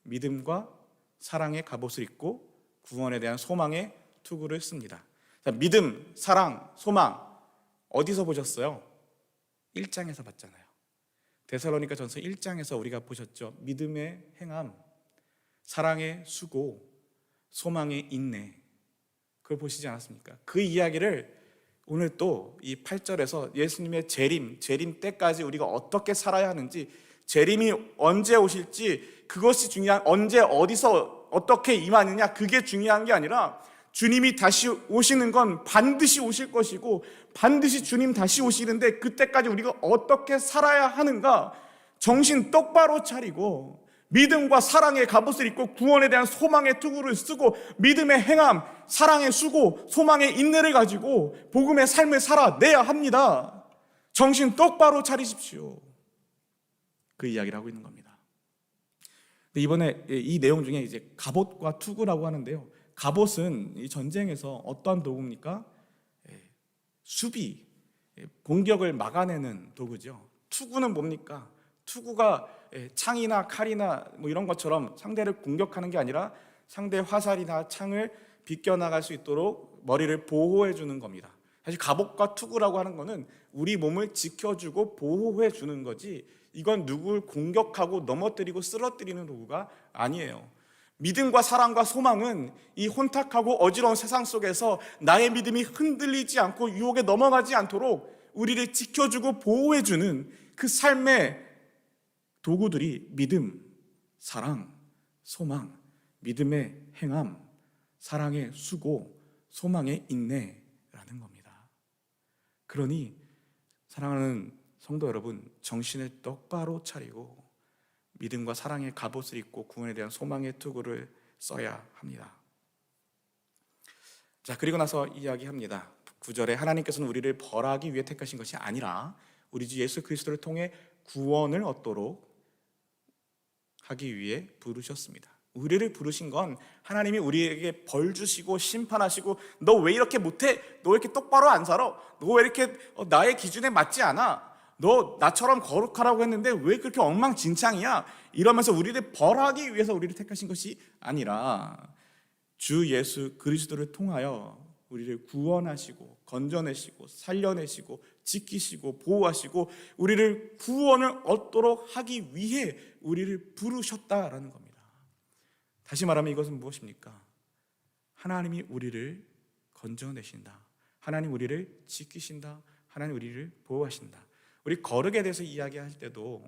믿음과 사랑의 갑옷을 입고 구원에 대한 소망의 투구를 씁니다. 자, 믿음, 사랑, 소망 어디서 보셨어요? 1장에서 봤잖아요. 데살로니가 전서 1장에서 우리가 보셨죠. 믿음의 행함, 사랑의 수고, 소망의 인내, 그걸 보시지 않았습니까? 그 이야기를 오늘 또 이 8절에서 예수님의 재림 때까지 우리가 어떻게 살아야 하는지, 재림이 언제 오실지 그것이 중요한, 언제 어디서 어떻게 임하느냐 그게 중요한 게 아니라 주님이 다시 오시는 건 반드시 오실 것이고 반드시 주님 다시 오시는데 그때까지 우리가 어떻게 살아야 하는가, 정신 똑바로 차리고 믿음과 사랑의 갑옷을 입고 구원에 대한 소망의 투구를 쓰고 믿음의 행함, 사랑의 수고, 소망의 인내를 가지고 복음의 삶을 살아내야 합니다. 정신 똑바로 차리십시오. 그 이야기를 하고 있는 겁니다. 근데 이번에 이 내용 중에 이제 갑옷과 투구라고 하는데요. 갑옷은 이 전쟁에서 어떠한 도구입니까? 수비, 공격을 막아내는 도구죠. 투구는 뭡니까? 투구가 창이나 칼이나 뭐 이런 것처럼 상대를 공격하는 게 아니라 상대의 화살이나 창을 비껴나갈 수 있도록 머리를 보호해 주는 겁니다. 사실 갑옷과 투구라고 하는 거는 우리 몸을 지켜주고 보호해 주는 거지, 이건 누굴 공격하고 넘어뜨리고 쓰러뜨리는 도구가 아니에요. 믿음과 사랑과 소망은 이 혼탁하고 어지러운 세상 속에서 나의 믿음이 흔들리지 않고 유혹에 넘어가지 않도록 우리를 지켜주고 보호해주는 그 삶의 도구들이 믿음, 사랑, 소망, 믿음의 행함, 사랑의 수고, 소망의 인내라는 겁니다. 그러니 사랑하는 성도 여러분, 정신을 똑바로 차리고 믿음과 사랑의 갑옷을 입고 구원에 대한 소망의 투구를 써야 합니다. 자, 그리고 나서 이야기합니다. 9절에 하나님께서는 우리를 벌하기 위해 택하신 것이 아니라 우리 주 예수 그리스도를 통해 구원을 얻도록 하기 위해 부르셨습니다. 우리를 부르신 건 하나님이 우리에게 벌 주시고 심판하시고, 너 왜 이렇게 못해? 너 왜 이렇게 똑바로 안 살아? 너 왜 이렇게 나의 기준에 맞지 않아? 너 나처럼 거룩하라고 했는데 왜 그렇게 엉망진창이야? 이러면서 우리를 벌하기 위해서 우리를 택하신 것이 아니라 주 예수 그리스도를 통하여 우리를 구원하시고 건져내시고 살려내시고 지키시고 보호하시고 우리를 구원을 얻도록 하기 위해 우리를 부르셨다라는 겁니다. 다시 말하면 이것은 무엇입니까? 하나님이 우리를 건져내신다. 하나님 우리를 지키신다. 하나님 우리를 보호하신다. 우리 거룩에 대해서 이야기할 때도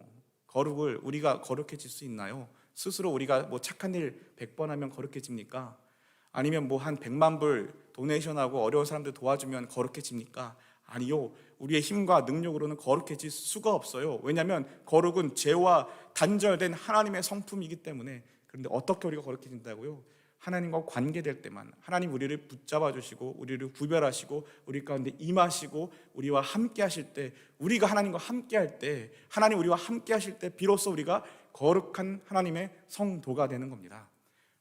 거룩을 우리가 거룩해질 수 있나요? 스스로 우리가 뭐 착한 일 100번 하면 거룩해집니까? 아니면 뭐 한 100만 불 도네이션하고 어려운 사람들 도와주면 거룩해집니까? 아니요. 우리의 힘과 능력으로는 거룩해질 수가 없어요. 왜냐하면 거룩은 죄와 단절된 하나님의 성품이기 때문에. 그런데 어떻게 우리가 거룩해진다고요? 하나님과 관계될 때만, 하나님 우리를 붙잡아 주시고 우리를 구별하시고 우리 가운데 임하시고 우리와 함께 하실 때, 우리가 하나님과 함께 할 때, 하나님 우리와 함께 하실 때 비로소 우리가 거룩한 하나님의 성도가 되는 겁니다.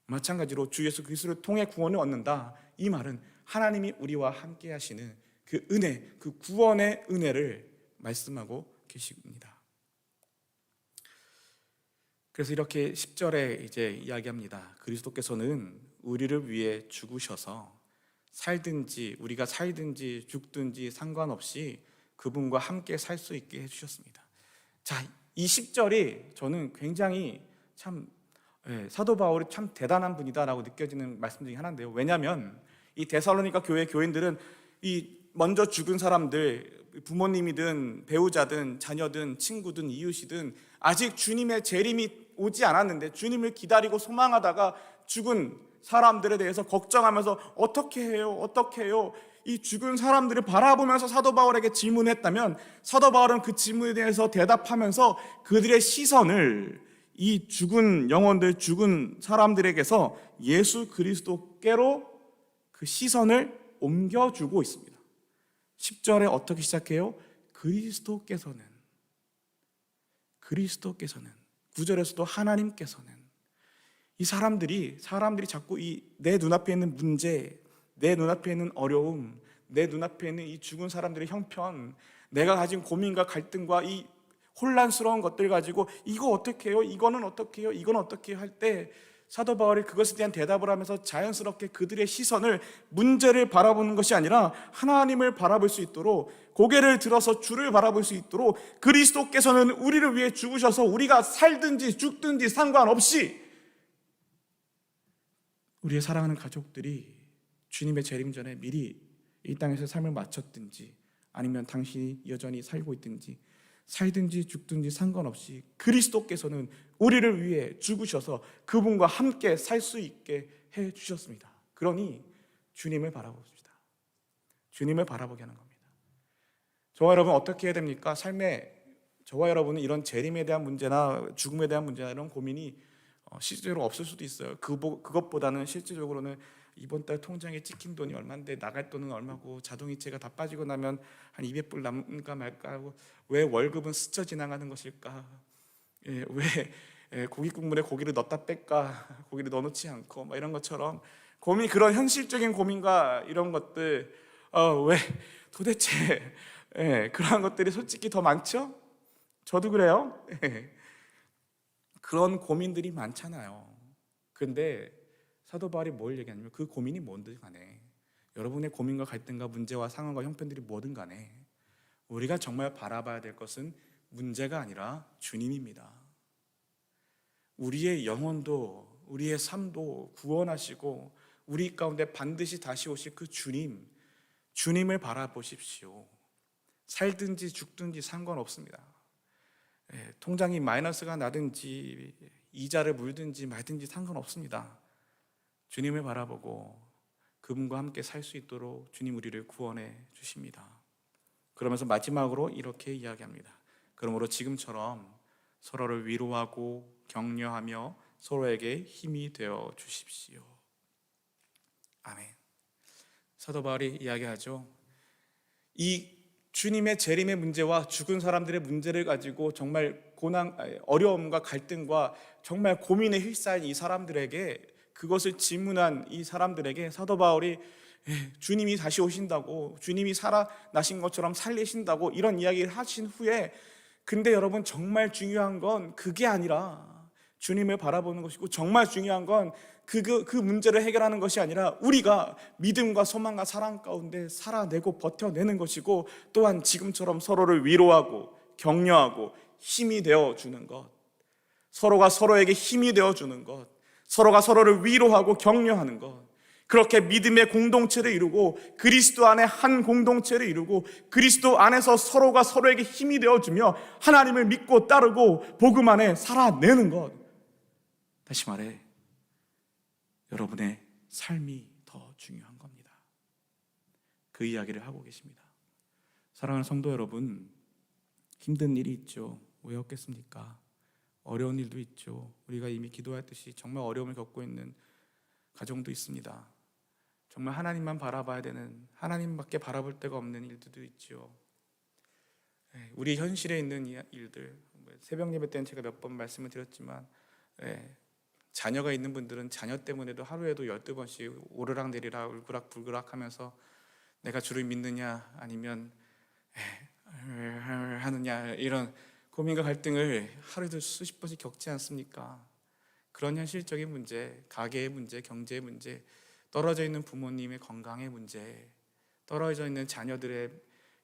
마찬가지로 주 예수 그리스도를 통해 구원을 얻는다, 이 말은 하나님이 우리와 함께 하시는 그 은혜, 그 구원의 은혜를 말씀하고 계십니다. 그래서 이렇게 10절에 이제 이야기합니다. 그리스도께서는 우리를 위해 죽으셔서 살든지 우리가 살든지 죽든지 상관없이 그분과 함께 살 수 있게 해주셨습니다. 자, 이 10절이 저는 굉장히 참 사도 바울이 참 대단한 분이다라고 느껴지는 말씀 중에 하나인데요. 왜냐하면 이 데살로니가 교회 교인들은 이 먼저 죽은 사람들, 부모님이든 배우자든 자녀든 친구든 이웃이든 아직 주님의 재림이 오지 않았는데 주님을 기다리고 소망하다가 죽은 사람들에 대해서 걱정하면서 어떻게 해요? 이 죽은 사람들을 바라보면서 사도 바울에게 질문했다면 사도 바울은 그 질문에 대해서 대답하면서 그들의 시선을 이 죽은 영혼들, 죽은 사람들에게서 예수 그리스도께로 그 시선을 옮겨주고 있습니다. 10절에 어떻게 시작해요? 그리스도께서는 9절에서도 하나님께서는. 이 사람들이 자꾸 내 눈앞에 있는 문제, 내 눈앞에 있는 어려움, 내 눈앞에 있는 이 죽은 사람들의 형편, 내가 가진 고민과 갈등과 이 혼란스러운 것들 가지고 이거 어떻게 해요? 이거는 어떻게 해요? 이건 어떻게 해요? 할 때 사도 바울이 그것에 대한 대답을 하면서 자연스럽게 그들의 시선을, 문제를 바라보는 것이 아니라 하나님을 바라볼 수 있도록, 고개를 들어서 주를 바라볼 수 있도록, 그리스도께서는 우리를 위해 죽으셔서 우리가 살든지 죽든지 상관없이 우리의 사랑하는 가족들이 주님의 재림 전에 미리 이 땅에서 삶을 마쳤든지 아니면 당신이 여전히 살고 있든지 살든지 죽든지 상관없이 그리스도께서는 우리를 위해 죽으셔서 그분과 함께 살 수 있게 해주셨습니다. 그러니 주님을 바라봅시다. 주님을 바라보게 하는 겁니다. 저와 여러분 어떻게 해야 됩니까? 삶에 저와 여러분은 이런 재림에 대한 문제나 죽음에 대한 문제나 이런 고민이 실제로 없을 수도 있어요. 그것보다는 실질적으로는 이번 달 통장에 찍힌 돈이 얼마인데 나갈 돈은 얼마고, 자동이체가 다 빠지고 나면 한 200불 남을까 말까 하고, 왜 월급은 스쳐 지나가는 것일까, 왜 고기 국물에 고기를 넣었다 뺄까? 고기를 넣어놓지 않고 뭐 이런 것처럼 고민, 그런 현실적인 고민과 이런 것들, 왜 도대체 그러한 것들이 솔직히 더 많죠? 저도 그래요. 그런 고민들이 많잖아요. 근데 사도 바울이 뭘 얘기하냐면 그 고민이 뭐든 간에, 여러분의 고민과 갈등과 문제와 상황과 형편들이 뭐든 간에 우리가 정말 바라봐야 될 것은 문제가 아니라 주님입니다. 우리의 영혼도 우리의 삶도 구원하시고 우리 가운데 반드시 다시 오실 그 주님을 바라보십시오. 살든지 죽든지 상관없습니다. 통장이 마이너스가 나든지 이자를 물든지 말든지 상관없습니다. 주님을 바라보고 그분과 함께 살 수 있도록 주님 우리를 구원해 주십니다. 그러면서 마지막으로 이렇게 이야기합니다. 그러므로 지금처럼 서로를 위로하고 격려하며 서로에게 힘이 되어 주십시오. 아멘. 사도 바울이 이야기하죠. 이 주님의 재림의 문제와 죽은 사람들의 문제를 가지고 정말 어려움과 갈등과 정말 고민에 휩싸인 이 사람들에게, 그것을 질문한 이 사람들에게 사도 바울이 주님이 다시 오신다고, 주님이 살아나신 것처럼 살리신다고 이런 이야기를 하신 후에, 근데 여러분 정말 중요한 건 그게 아니라 주님을 바라보는 것이고, 정말 중요한 건 그 문제를 해결하는 것이 아니라 우리가 믿음과 소망과 사랑 가운데 살아내고 버텨내는 것이고, 또한 지금처럼 서로를 위로하고 격려하고 힘이 되어주는 것, 서로가 서로에게 힘이 되어주는 것, 서로가 서로를 위로하고 격려하는 것, 그렇게 믿음의 공동체를 이루고 그리스도 안에 한 공동체를 이루고 그리스도 안에서 서로가 서로에게 힘이 되어주며 하나님을 믿고 따르고 복음 안에 살아내는 것, 다시 말해 여러분의 삶이 더 중요한 겁니다. 그 이야기를 하고 계십니다. 사랑하는 성도 여러분, 힘든 일이 있죠. 왜 없겠습니까? 어려운 일도 있죠. 우리가 이미 기도했듯이 정말 어려움을 겪고 있는 가정도 있습니다. 정말 하나님만 바라봐야 되는, 하나님밖에 바라볼 데가 없는 일들도 있죠. 우리 현실에 있는 일들, 새벽 예배 때는 제가 몇 번 말씀을 드렸지만 자녀가 있는 분들은 자녀 때문에도 하루에도 12번씩 오르락내리락 울그락불그락 하면서 내가 주를 믿느냐 아니면 하느냐, 이런 고민과 갈등을 하루에도 수십 번씩 겪지 않습니까? 그런 현실적인 문제, 가계의 문제, 경제의 문제, 떨어져 있는 부모님의 건강의 문제, 떨어져 있는 자녀들의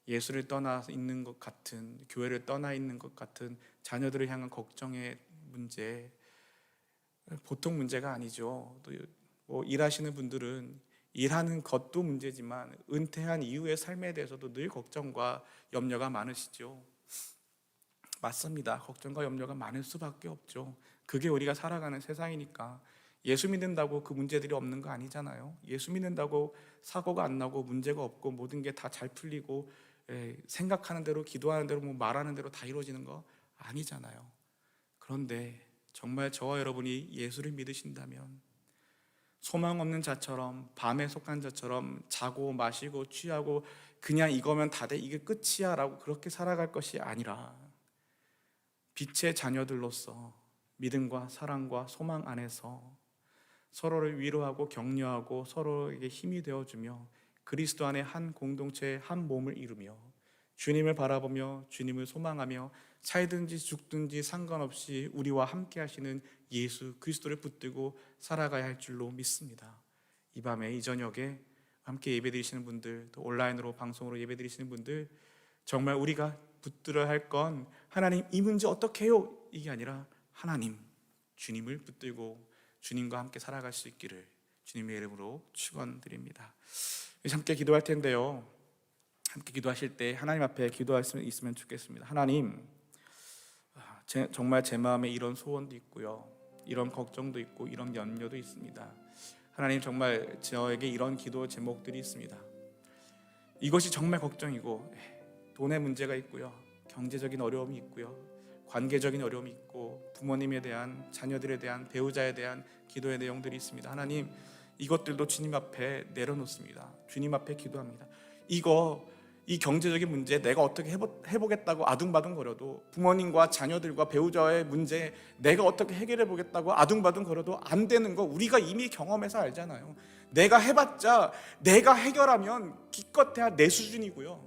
예수를 떠나 있는 것 같은, 교회를 떠나 있는 것 같은 자녀들을 향한 걱정의 문제, 보통 문제가 아니죠. 또 일하시는 분들은 일하는 것도 문제지만 은퇴한 이후의 삶에 대해서도 늘 걱정과 염려가 많으시죠. 맞습니다. 걱정과 염려가 많을 수밖에 없죠. 그게 우리가 살아가는 세상이니까. 예수 믿는다고 그 문제들이 없는 거 아니잖아요. 예수 믿는다고 사고가 안 나고 문제가 없고 모든 게 다 잘 풀리고 생각하는 대로, 기도하는 대로, 말하는 대로 다 이루어지는 거 아니잖아요. 그런데 정말 저와 여러분이 예수를 믿으신다면 소망 없는 자처럼, 밤에 속한 자처럼 자고 마시고 취하고 그냥 이거면 다 돼, 이게 끝이야 라고 그렇게 살아갈 것이 아니라 빛의 자녀들로서 믿음과 사랑과 소망 안에서 서로를 위로하고 격려하고 서로에게 힘이 되어주며 그리스도 안에 한 공동체의 한 몸을 이루며 주님을 바라보며 주님을 소망하며 살든지 죽든지 상관없이 우리와 함께 하시는 예수 그리스도를 붙들고 살아가야 할 줄로 믿습니다. 이 밤에, 이 저녁에 함께 예배드리시는 분들, 또 온라인으로 방송으로 예배드리시는 분들, 정말 우리가 붙들어야 할 건 하나님 이 문제 어떻게 해요? 이게 아니라 하나님, 주님을 붙들고 주님과 함께 살아갈 수 있기를 주님의 이름으로 축원드립니다. 함께 기도할 텐데요, 함께 기도하실 때 하나님 앞에 기도할 수 있으면 좋겠습니다. 하나님, 정말 제 마음에 이런 소원도 있고요, 이런 걱정도 있고 이런 염려도 있습니다. 하나님, 정말 저에게 이런 기도 제목들이 있습니다. 이것이 정말 걱정이고, 돈의 문제가 있고요, 경제적인 어려움이 있고요, 관계적인 어려움이 있고, 부모님에 대한, 자녀들에 대한, 배우자에 대한 기도의 내용들이 있습니다. 하나님, 이것들도 주님 앞에 내려놓습니다. 주님 앞에 기도합니다. 이 경제적인 문제 내가 어떻게 해보겠다고 아둥바둥거려도, 부모님과 자녀들과 배우자의 문제 내가 어떻게 해결해보겠다고 아둥바둥거려도 안 되는 거 우리가 이미 경험해서 알잖아요. 내가 해봤자 내가 해결하면 기껏해야 내 수준이고요.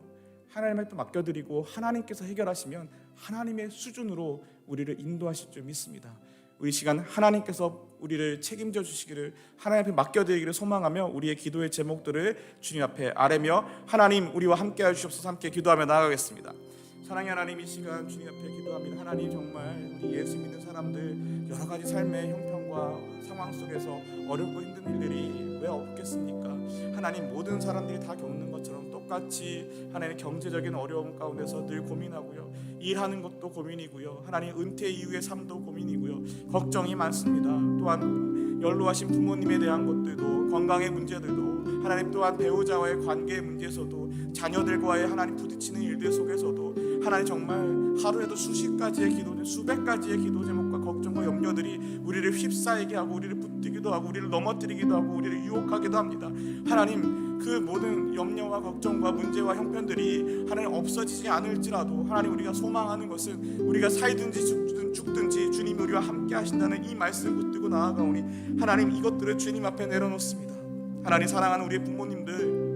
하나님한테 맡겨드리고 하나님께서 해결하시면 하나님의 수준으로 우리를 인도하실 줄 믿습니다. 우리 시간 하나님께서 우리를 책임져 주시기를, 하나님 앞에 맡겨드리기를 소망하며 우리의 기도의 제목들을 주님 앞에 아뢰며 하나님 우리와 함께하여 주시옵소서 함께 기도하며 나아가겠습니다. 사랑의 하나님, 이 시간 주님 앞에 기도합니다. 하나님, 정말 우리 예수 믿는 사람들 여러 가지 삶의 형편과 상황 속에서 어렵고 힘든 일들이 왜 없겠습니까? 하나님, 모든 사람들이 다 겪는 것처럼 똑같이 하나님 경제적인 어려움 가운데서 늘 고민하고요, 일하는 것도 고민이고요, 하나님 은퇴 이후의 삶도 고민이고요, 걱정이 많습니다. 또한 연로하신 부모님에 대한 것들도, 건강의 문제들도, 하나님 또한 배우자와의 관계의 문제에서도, 자녀들과의 하나님 부딪히는 일들 속에서도 하나님 정말 하루에도 수십 가지의 기도, 수백 가지의 기도 제목과 걱정과 염려들이 우리를 휩싸이게 하고 우리를 붙들기도 하고 우리를 넘어뜨리기도 하고 우리를 유혹하기도 합니다. 하나님, 그 모든 염려와 걱정과 문제와 형편들이 하나님 없어지지 않을지라도 하나님, 우리가 소망하는 것은 우리가 살든지 죽든지 주님이 우리와 함께 하신다는 이 말씀 붙들고 나아가오니 하나님, 이것들을 주님 앞에 내려놓습니다. 하나님, 사랑하는 우리의 부모님들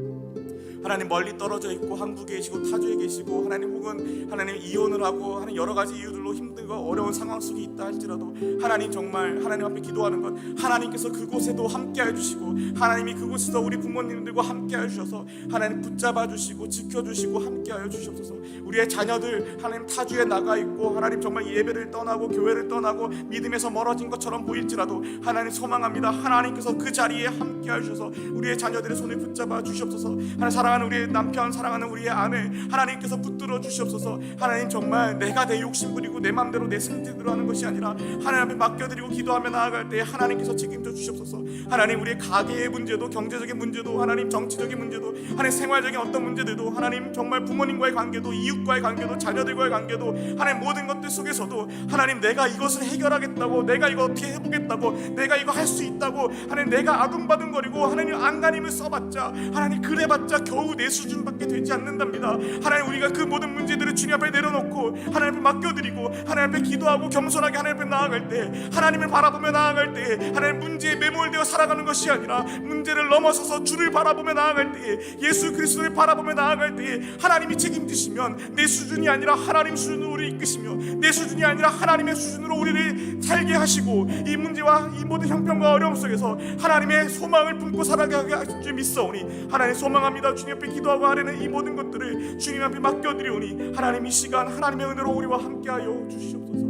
하나님 멀리 떨어져 있고 한국에 계시고 타주에 계시고 하나님, 혹은 하나님 이혼을 하고 하는 여러 가지 이유들로 힘들고 어려운 상황 속에 있다 할지라도 하나님, 정말 하나님 앞에 기도하는 것, 하나님께서 그곳에도 함께해 주시고 하나님이 그곳에서 우리 부모님들과 함께해 주셔서 하나님 붙잡아 주시고 지켜주시고 함께하여 주시옵소서. 우리의 자녀들 하나님 타주에 나가 있고 하나님 정말 예배를 떠나고 교회를 떠나고 믿음에서 멀어진 것처럼 보일지라도 하나님 소망합니다. 하나님께서 그 자리에 함께해 주셔서 우리의 자녀들의 손을 붙잡아 주시옵소서. 하나님, 사랑하는 우리의 남편, 사랑하는 우리의 아내 하나님께서 붙들어 주시옵소서. 하나님, 정말 내가 내 욕심 부리고 내 마음대로 내 승질대로 하는 것이 아니라 하나님 앞에 맡겨드리고 기도하며 나아갈 때 하나님께서 책임져 주시옵소서. 하나님, 우리의 가계의 문제도, 경제적인 문제도, 하나님 정치적인 문제도, 하나님 생활적인 어떤 문제들도, 하나님 정말 부모님과의 관계도, 이웃과의 관계도, 자녀들과의 관계도, 하나님 모든 것들 속에서도 하나님, 내가 이것을 해결하겠다고, 내가 이거 어떻게 해보겠다고, 내가 이거 할 수 있다고 하나님, 내가 아둥바둥거리고 하나님 안간힘을 써봤자 하나님 그래봤자 겨우 내 수준밖에 되지 않는답니다. 하나님, 우리가 그 모든 문제들을 주님 앞에 내려놓고 하나님 앞에 맡겨드리고 하나님 앞에 기도하고 겸손하게 하나님 앞에 나아갈 때, 하나님을 바라보며 나아갈 때 하나님 문제에 매몰되어 살아가는 것이 아니라 문제를 넘어서서 주를 바라보며 나아갈 때, 예수 그리스도를 바라보며 나아갈 때 하나님이 책임지시면 내 수준이 아니라 하나님 수준으로 우리를 이끄시며, 내 수준이 아니라 하나님의 수준으로 우리를 살게 하시고, 이 문제와 이 모든 형편과 어려움 속에서 하나님의 소망을 품고 살아가게 하실 줄 믿사오니 하나님 소망합니다. 주님 앞에 기도하고 아뢰는 이 모든 것들을 주님 앞에 맡겨드리오니 하나님, 이 시간 하나님의 은혜로 우리와 함께하여 주시옵소서.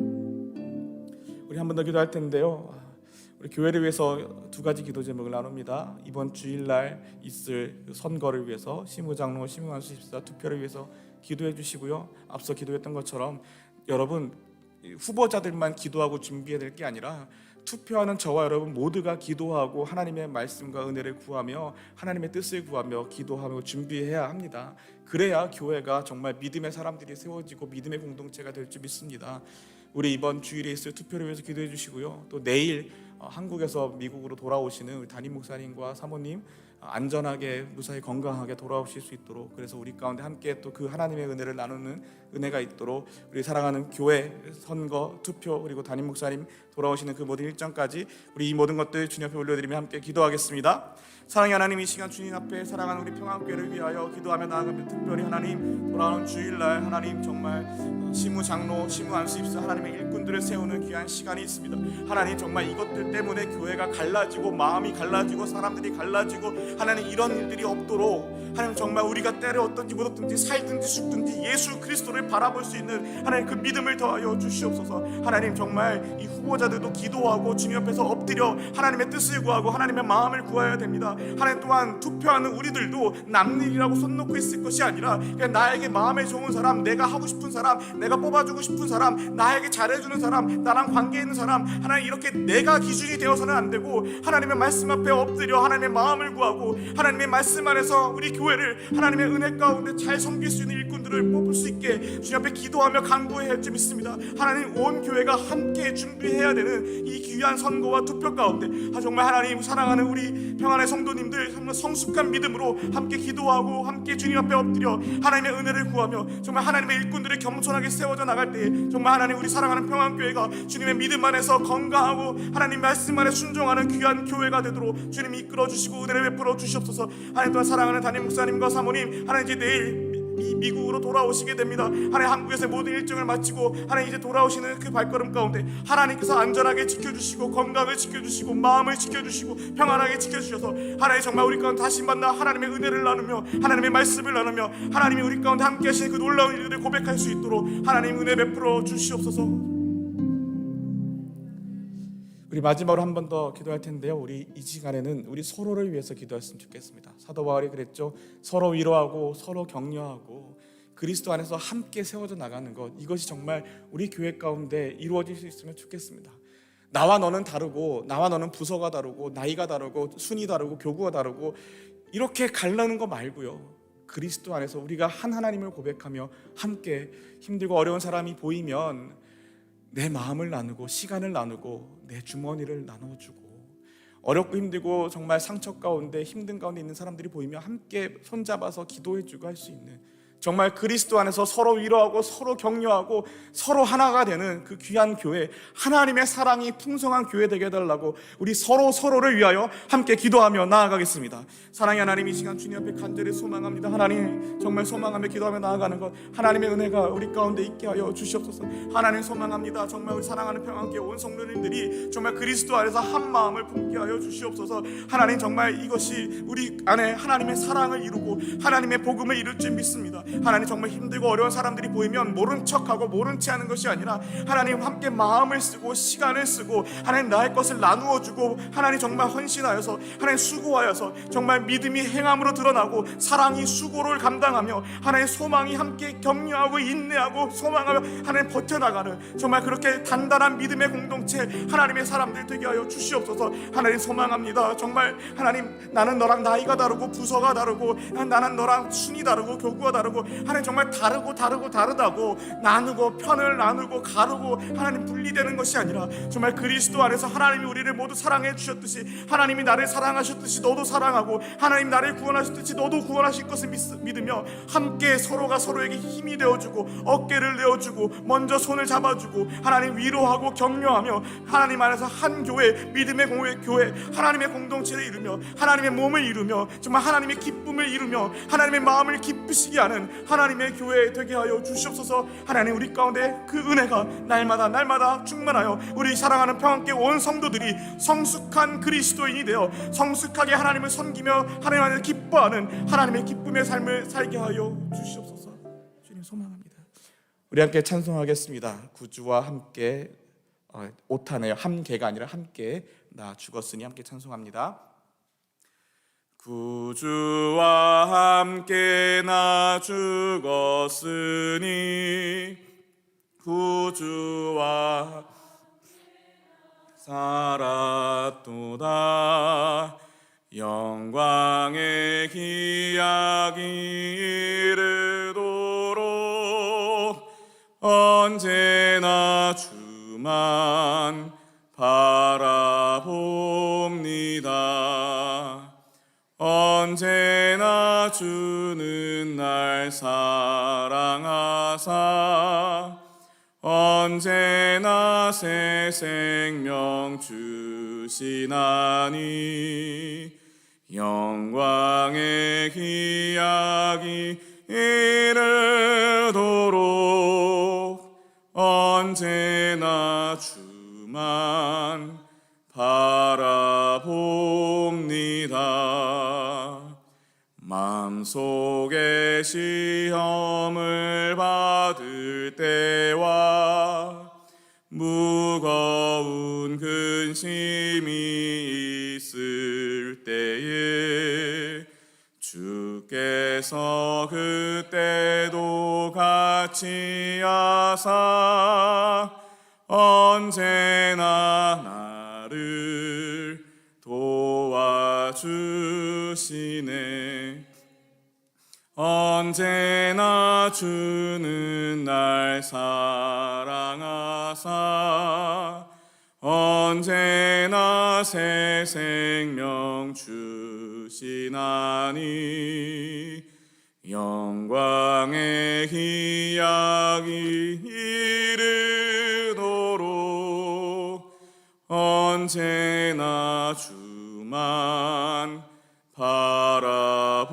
우리 한 번 더 기도할 텐데요, 우리 교회를 위해서 두 가지 기도 제목을 나눕니다. 이번 주일날 있을 선거를 위해서 시무장로, 시무안수 집사 투표를 위해서 기도해 주시고요, 앞서 기도했던 것처럼 여러분 후보자들만 기도하고 준비해야 될 게 아니라 투표하는 저와 여러분 모두가 기도하고 하나님의 말씀과 은혜를 구하며 하나님의 뜻을 구하며 기도하며 준비해야 합니다. 그래야 교회가 정말 믿음의 사람들이 세워지고 믿음의 공동체가 될 줄 믿습니다. 우리 이번 주일에 있을 투표를 위해서 기도해 주시고요, 또 내일 한국에서 미국으로 돌아오시는 우리 담임 목사님과 사모님 안전하게 무사히 건강하게 돌아오실 수 있도록, 그래서 우리 가운데 함께 또 그 하나님의 은혜를 나누는 은혜가 있도록 우리 사랑하는 교회 선거 투표 그리고 담임 목사님 돌아오시는 그 모든 일정까지 우리 이 모든 것들 주님 앞에 올려드리며 함께 기도하겠습니다. 사랑의 하나님, 이 시간 주님 앞에 사랑하는 우리 평안교회를 위하여 기도하며 나아가며 특별히 하나님 돌아오는 주일날 하나님 정말 시무장로, 시무안수집사 하나님의 일꾼들을 세우는 귀한 시간이 있습니다. 하나님, 정말 이것들 때문에 교회가 갈라지고 마음이 갈라지고 사람들이 갈라지고 하나님 이런 일들이 없도록 하나님 정말 우리가 때려 얻든지 못 얻든지 살든지 죽든지 예수 그리스도를 바라볼 수 있는 하나님 그 믿음을 더하여 주시옵소서. 하나님, 정말 이 후보자들도 기도하고 주님 앞에서 엎드려 하나님의 뜻을 구하고 하나님의 마음을 구해야 됩니다. 하나님, 또한 투표하는 우리들도 남 일이라고 손 놓고 있을 것이 아니라 그냥 나에게 마음에 좋은 사람, 내가 하고 싶은 사람, 내가 뽑아주고 싶은 사람, 나에게 잘해주고 해주는 사람, 나랑 관계 있는 사람, 하나님 이렇게 내가 기준이 되어서는 안 되고 하나님의 말씀 앞에 엎드려 하나님의 마음을 구하고 하나님의 말씀 안에서 우리 교회를 하나님의 은혜 가운데 잘 섬길 수 있는 일꾼들을 뽑을 수 있게 주님 앞에 기도하며 간구해야 할 줄 믿습니다. 하나님 온 교회가 함께 준비해야 되는 이 귀한 선거와 투표 가운데 정말 하나님 사랑하는 우리 평안의 성도님들 정말 성숙한 믿음으로 함께 기도하고 함께 주님 앞에 엎드려 하나님의 은혜를 구하며 정말 하나님의 일꾼들을 겸손하게 세워져 나갈 때 정말 하나님 우리 사랑하는 평안교회가 주님의 믿음 안에서 건강하고 하나님 말씀 안에 순종하는 귀한 교회가 되도록 주님이 이끌어 주시고 은혜를 베풀어 주시옵소서. 하나님 또한 사랑하는 담임 목사님과 사모님, 하나님 이제 내일 미국으로 돌아오시게 됩니다. 하나님 한국에서 모든 일정을 마치고 하나님 이제 돌아오시는 그 발걸음 가운데 하나님께서 안전하게 지켜주시고 건강을 지켜주시고 마음을 지켜주시고 평안하게 지켜주셔서 하나님 정말 우리 가운데 다시 만나 하나님의 은혜를 나누며 하나님의 말씀을 나누며 하나님이 우리 가운데 함께 하시는 그 놀라운 일들을 고백할 수 있도록 하나님 은혜 베풀어 주시옵소서. 우리 마지막으로 한 번 더 기도할 텐데요, 우리 이 시간에는 우리 서로를 위해서 기도했으면 좋겠습니다. 사도 바울이 그랬죠. 서로 위로하고 서로 격려하고 그리스도 안에서 함께 세워져 나가는 것, 이것이 정말 우리 교회 가운데 이루어질 수 있으면 좋겠습니다. 나와 너는 다르고 나와 너는 부서가 다르고 나이가 다르고 순이 다르고 교구가 다르고 이렇게 갈라는 거 말고요, 그리스도 안에서 우리가 한 하나님을 고백하며 함께 힘들고 어려운 사람이 보이면 내 마음을 나누고 시간을 나누고 내 주머니를 나눠주고 어렵고 힘들고 정말 상처 가운데 힘든 가운데 있는 사람들이 보이면 함께 손잡아서 기도해주고 할 수 있는 정말 그리스도 안에서 서로 위로하고 서로 격려하고 서로 하나가 되는 그 귀한 교회, 하나님의 사랑이 풍성한 교회 되게 해달라고 우리 서로를 위하여 함께 기도하며 나아가겠습니다. 사랑의 하나님, 이 시간 주님 앞에 간절히 소망합니다. 하나님 정말 소망하며 기도하며 나아가는 것, 하나님의 은혜가 우리 가운데 있게 하여 주시옵소서. 하나님 소망합니다. 정말 우리 사랑하는 평안교회 온 성도님들이 정말 그리스도 안에서 한 마음을 품게 하여 주시옵소서. 하나님 정말 이것이 우리 안에 하나님의 사랑을 이루고 하나님의 복음을 이룰 줄 믿습니다. 하나님 정말 힘들고 어려운 사람들이 보이면 모른 척하고 모른 채 하는 것이 아니라 하나님 함께 마음을 쓰고 시간을 쓰고 하나님 나의 것을 나누어 주고 하나님 정말 헌신하여서 하나님 수고하여서 정말 믿음이 행함으로 드러나고 사랑이 수고를 감당하며 하나님 소망이 함께 격려하고 인내하고 소망하며 하나님 버텨나가는 정말 그렇게 단단한 믿음의 공동체 하나님의 사람들 되게 하여 주시옵소서. 하나님 소망합니다. 정말 하나님 나는 너랑 나이가 다르고 부서가 다르고 나는 너랑 순이 다르고 교구가 다르고 하나님 정말 다르다고 나누고 편을 나누고 가르고 하나님 분리되는 것이 아니라 정말 그리스도 안에서 하나님이 우리를 모두 사랑해 주셨듯이 하나님이 나를 사랑하셨듯이 너도 사랑하고 하나님 나를 구원하셨듯이 너도 구원하실 것을 믿으며 함께 서로가 서로에게 힘이 되어주고 어깨를 내어주고 먼저 손을 잡아주고 하나님 위로하고 격려하며 하나님 안에서 한 교회, 믿음의 교회 하나님의 공동체를 이루며 하나님의 몸을 이루며 정말 하나님의 기쁨을 이루며 하나님의 마음을 기쁘시게 하는 하나님의 교회 되게 하여 주시옵소서. 하나님 우리 가운데 그 은혜가 날마다 충만하여 우리 사랑하는 평안교회 온 성도들이 성숙한 그리스도인이 되어 성숙하게 하나님을 섬기며 하나님 안에서 기뻐하는 하나님의 기쁨의 삶을 살게 하여 주시옵소서. 주님 소망합니다. 우리 함께 찬송하겠습니다. 구주와 함께 오타네요. 함께가 아니라 함께 나 죽었으니 함께 찬송합니다. 구주와 함께 나 죽었으니 구주와 살았도다. 영광의 기약이 이르도록 언제나 주만 바라봅니다. 언제나 주는 날 사랑하사 언제나 새 생명 주시나니 영광의 기약이 이르도록 언제나 주만 바라봅니다. 마음속에 시험을 받을 때와 무거운 근심이 있을 때에 주께서 그때도 같이 하사 언제나 나를 도와주시네. 언제나 주는 날 사랑하사 언제나 새 생명 주시나니 영광의 기약이 이르도록 언제나 주만 바라봅니다.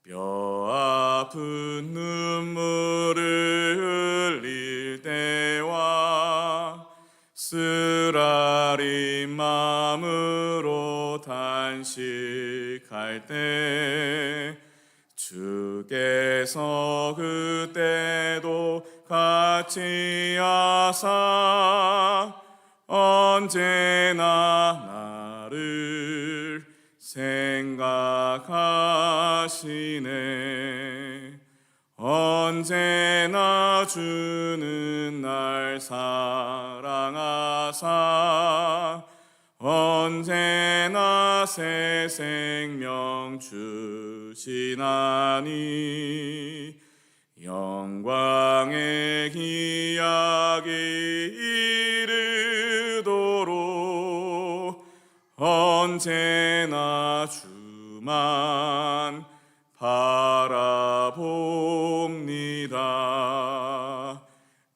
뼈 아픈 눈물을 흘릴 때와 쓰라린 마음으로 단식할 때 주께서 그때도 같이 하사 언제나 나를 생각하시네. 언제나 주는 날 사랑하사 언제나 새 생명 주시나니 영광의 기약이 이르도록 언제나 주만 바라봅니다.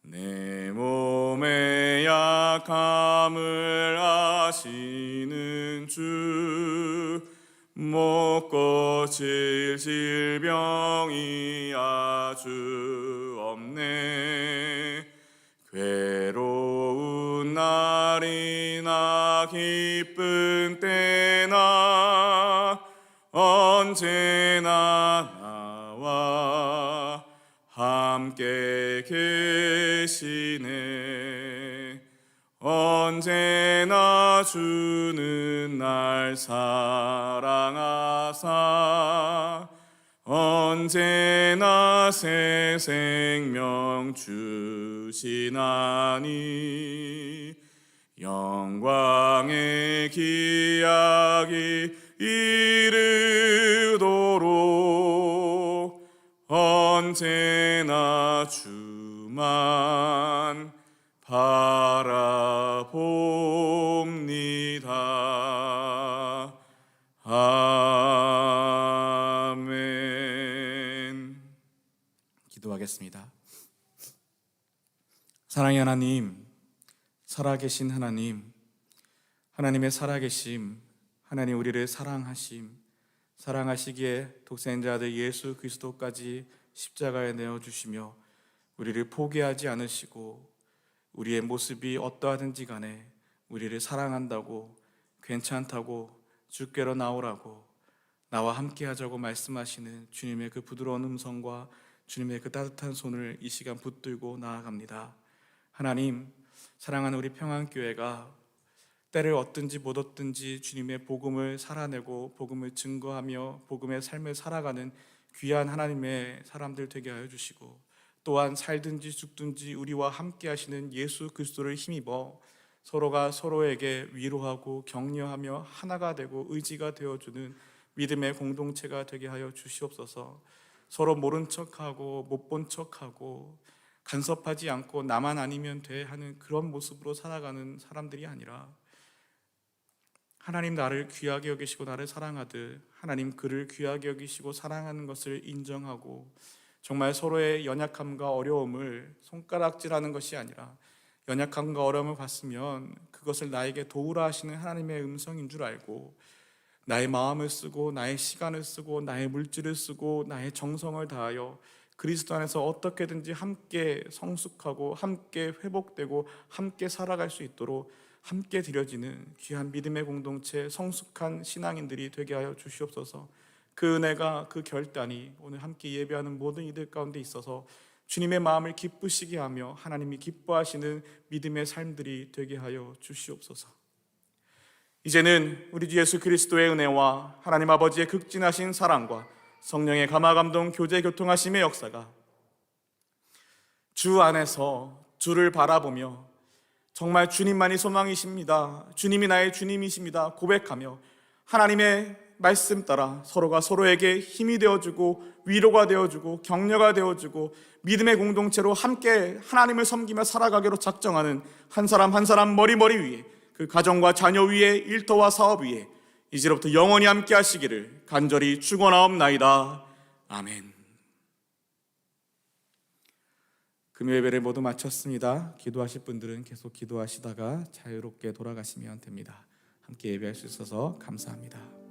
내 몸의 약함을 아시는 주, 못 고칠 질병이 아주 없네. 괴로운 날이나 기쁜 때나 언제나 나와 함께 계시네. 언제나 주는 날 사랑하사 언제나 새 생명 주시나니 영광의 기약이 이르도록 언제나 주만 바라봅니다. 아멘. 기도하겠습니다. 사랑의 하나님, 살아계신 하나님, 하나님의 살아계심, 하나님 우리를 사랑하시기에 독생자 아들 예수 그리스도까지 십자가에 내어주시며 우리를 포기하지 않으시고 우리의 모습이 어떠하든지 간에 우리를 사랑한다고, 괜찮다고, 주께로 나오라고, 나와 함께 하자고 말씀하시는 주님의 그 부드러운 음성과 주님의 그 따뜻한 손을 이 시간 붙들고 나아갑니다. 하나님, 사랑하는 우리 평안교회가 때를 얻든지 못 얻든지 주님의 복음을 살아내고 복음을 증거하며 복음의 삶을 살아가는 귀한 하나님의 사람들 되게 하여 주시고, 또한 살든지 죽든지 우리와 함께 하시는 예수 그리스도를 힘입어 서로가 서로에게 위로하고 격려하며 하나가 되고 의지가 되어주는 믿음의 공동체가 되게 하여 주시옵소서. 서로 모른 척하고 못 본 척하고 간섭하지 않고 나만 아니면 돼 하는 그런 모습으로 살아가는 사람들이 아니라 하나님 나를 귀하게 여기시고 나를 사랑하듯 하나님 그를 귀하게 여기시고 사랑하는 것을 인정하고 정말 서로의 연약함과 어려움을 손가락질하는 것이 아니라 연약함과 어려움을 봤으면 그것을 나에게 도우라 하시는 하나님의 음성인 줄 알고 나의 마음을 쓰고 나의 시간을 쓰고 나의 물질을 쓰고 나의 정성을 다하여 그리스도 안에서 어떻게든지 함께 성숙하고 함께 회복되고 함께 살아갈 수 있도록 함께 드려지는 귀한 믿음의 공동체, 성숙한 신앙인들이 되게 하여 주시옵소서. 그 은혜가, 그 결단이 오늘 함께 예배하는 모든 이들 가운데 있어서 주님의 마음을 기쁘시게 하며 하나님이 기뻐하시는 믿음의 삶들이 되게 하여 주시옵소서. 이제는 우리 주 예수 그리스도의 은혜와 하나님 아버지의 극진하신 사랑과 성령의 감화 감동 교제 교통하심의 역사가 주 안에서 주를 바라보며 정말 주님만이 소망이십니다, 주님이 나의 주님이십니다 고백하며 하나님의 말씀 따라 서로가 서로에게 힘이 되어주고 위로가 되어주고 격려가 되어주고 믿음의 공동체로 함께 하나님을 섬기며 살아가기로 작정하는 한 사람 한 사람 머리 위에, 그 가정과 자녀 위에, 일터와 사업 위에 이제부터 영원히 함께 하시기를 간절히 축원하옵나이다. 아멘. 금요 예배를 모두 마쳤습니다. 기도하실 분들은 계속 기도하시다가 자유롭게 돌아가시면 됩니다. 함께 예배할 수 있어서 감사합니다.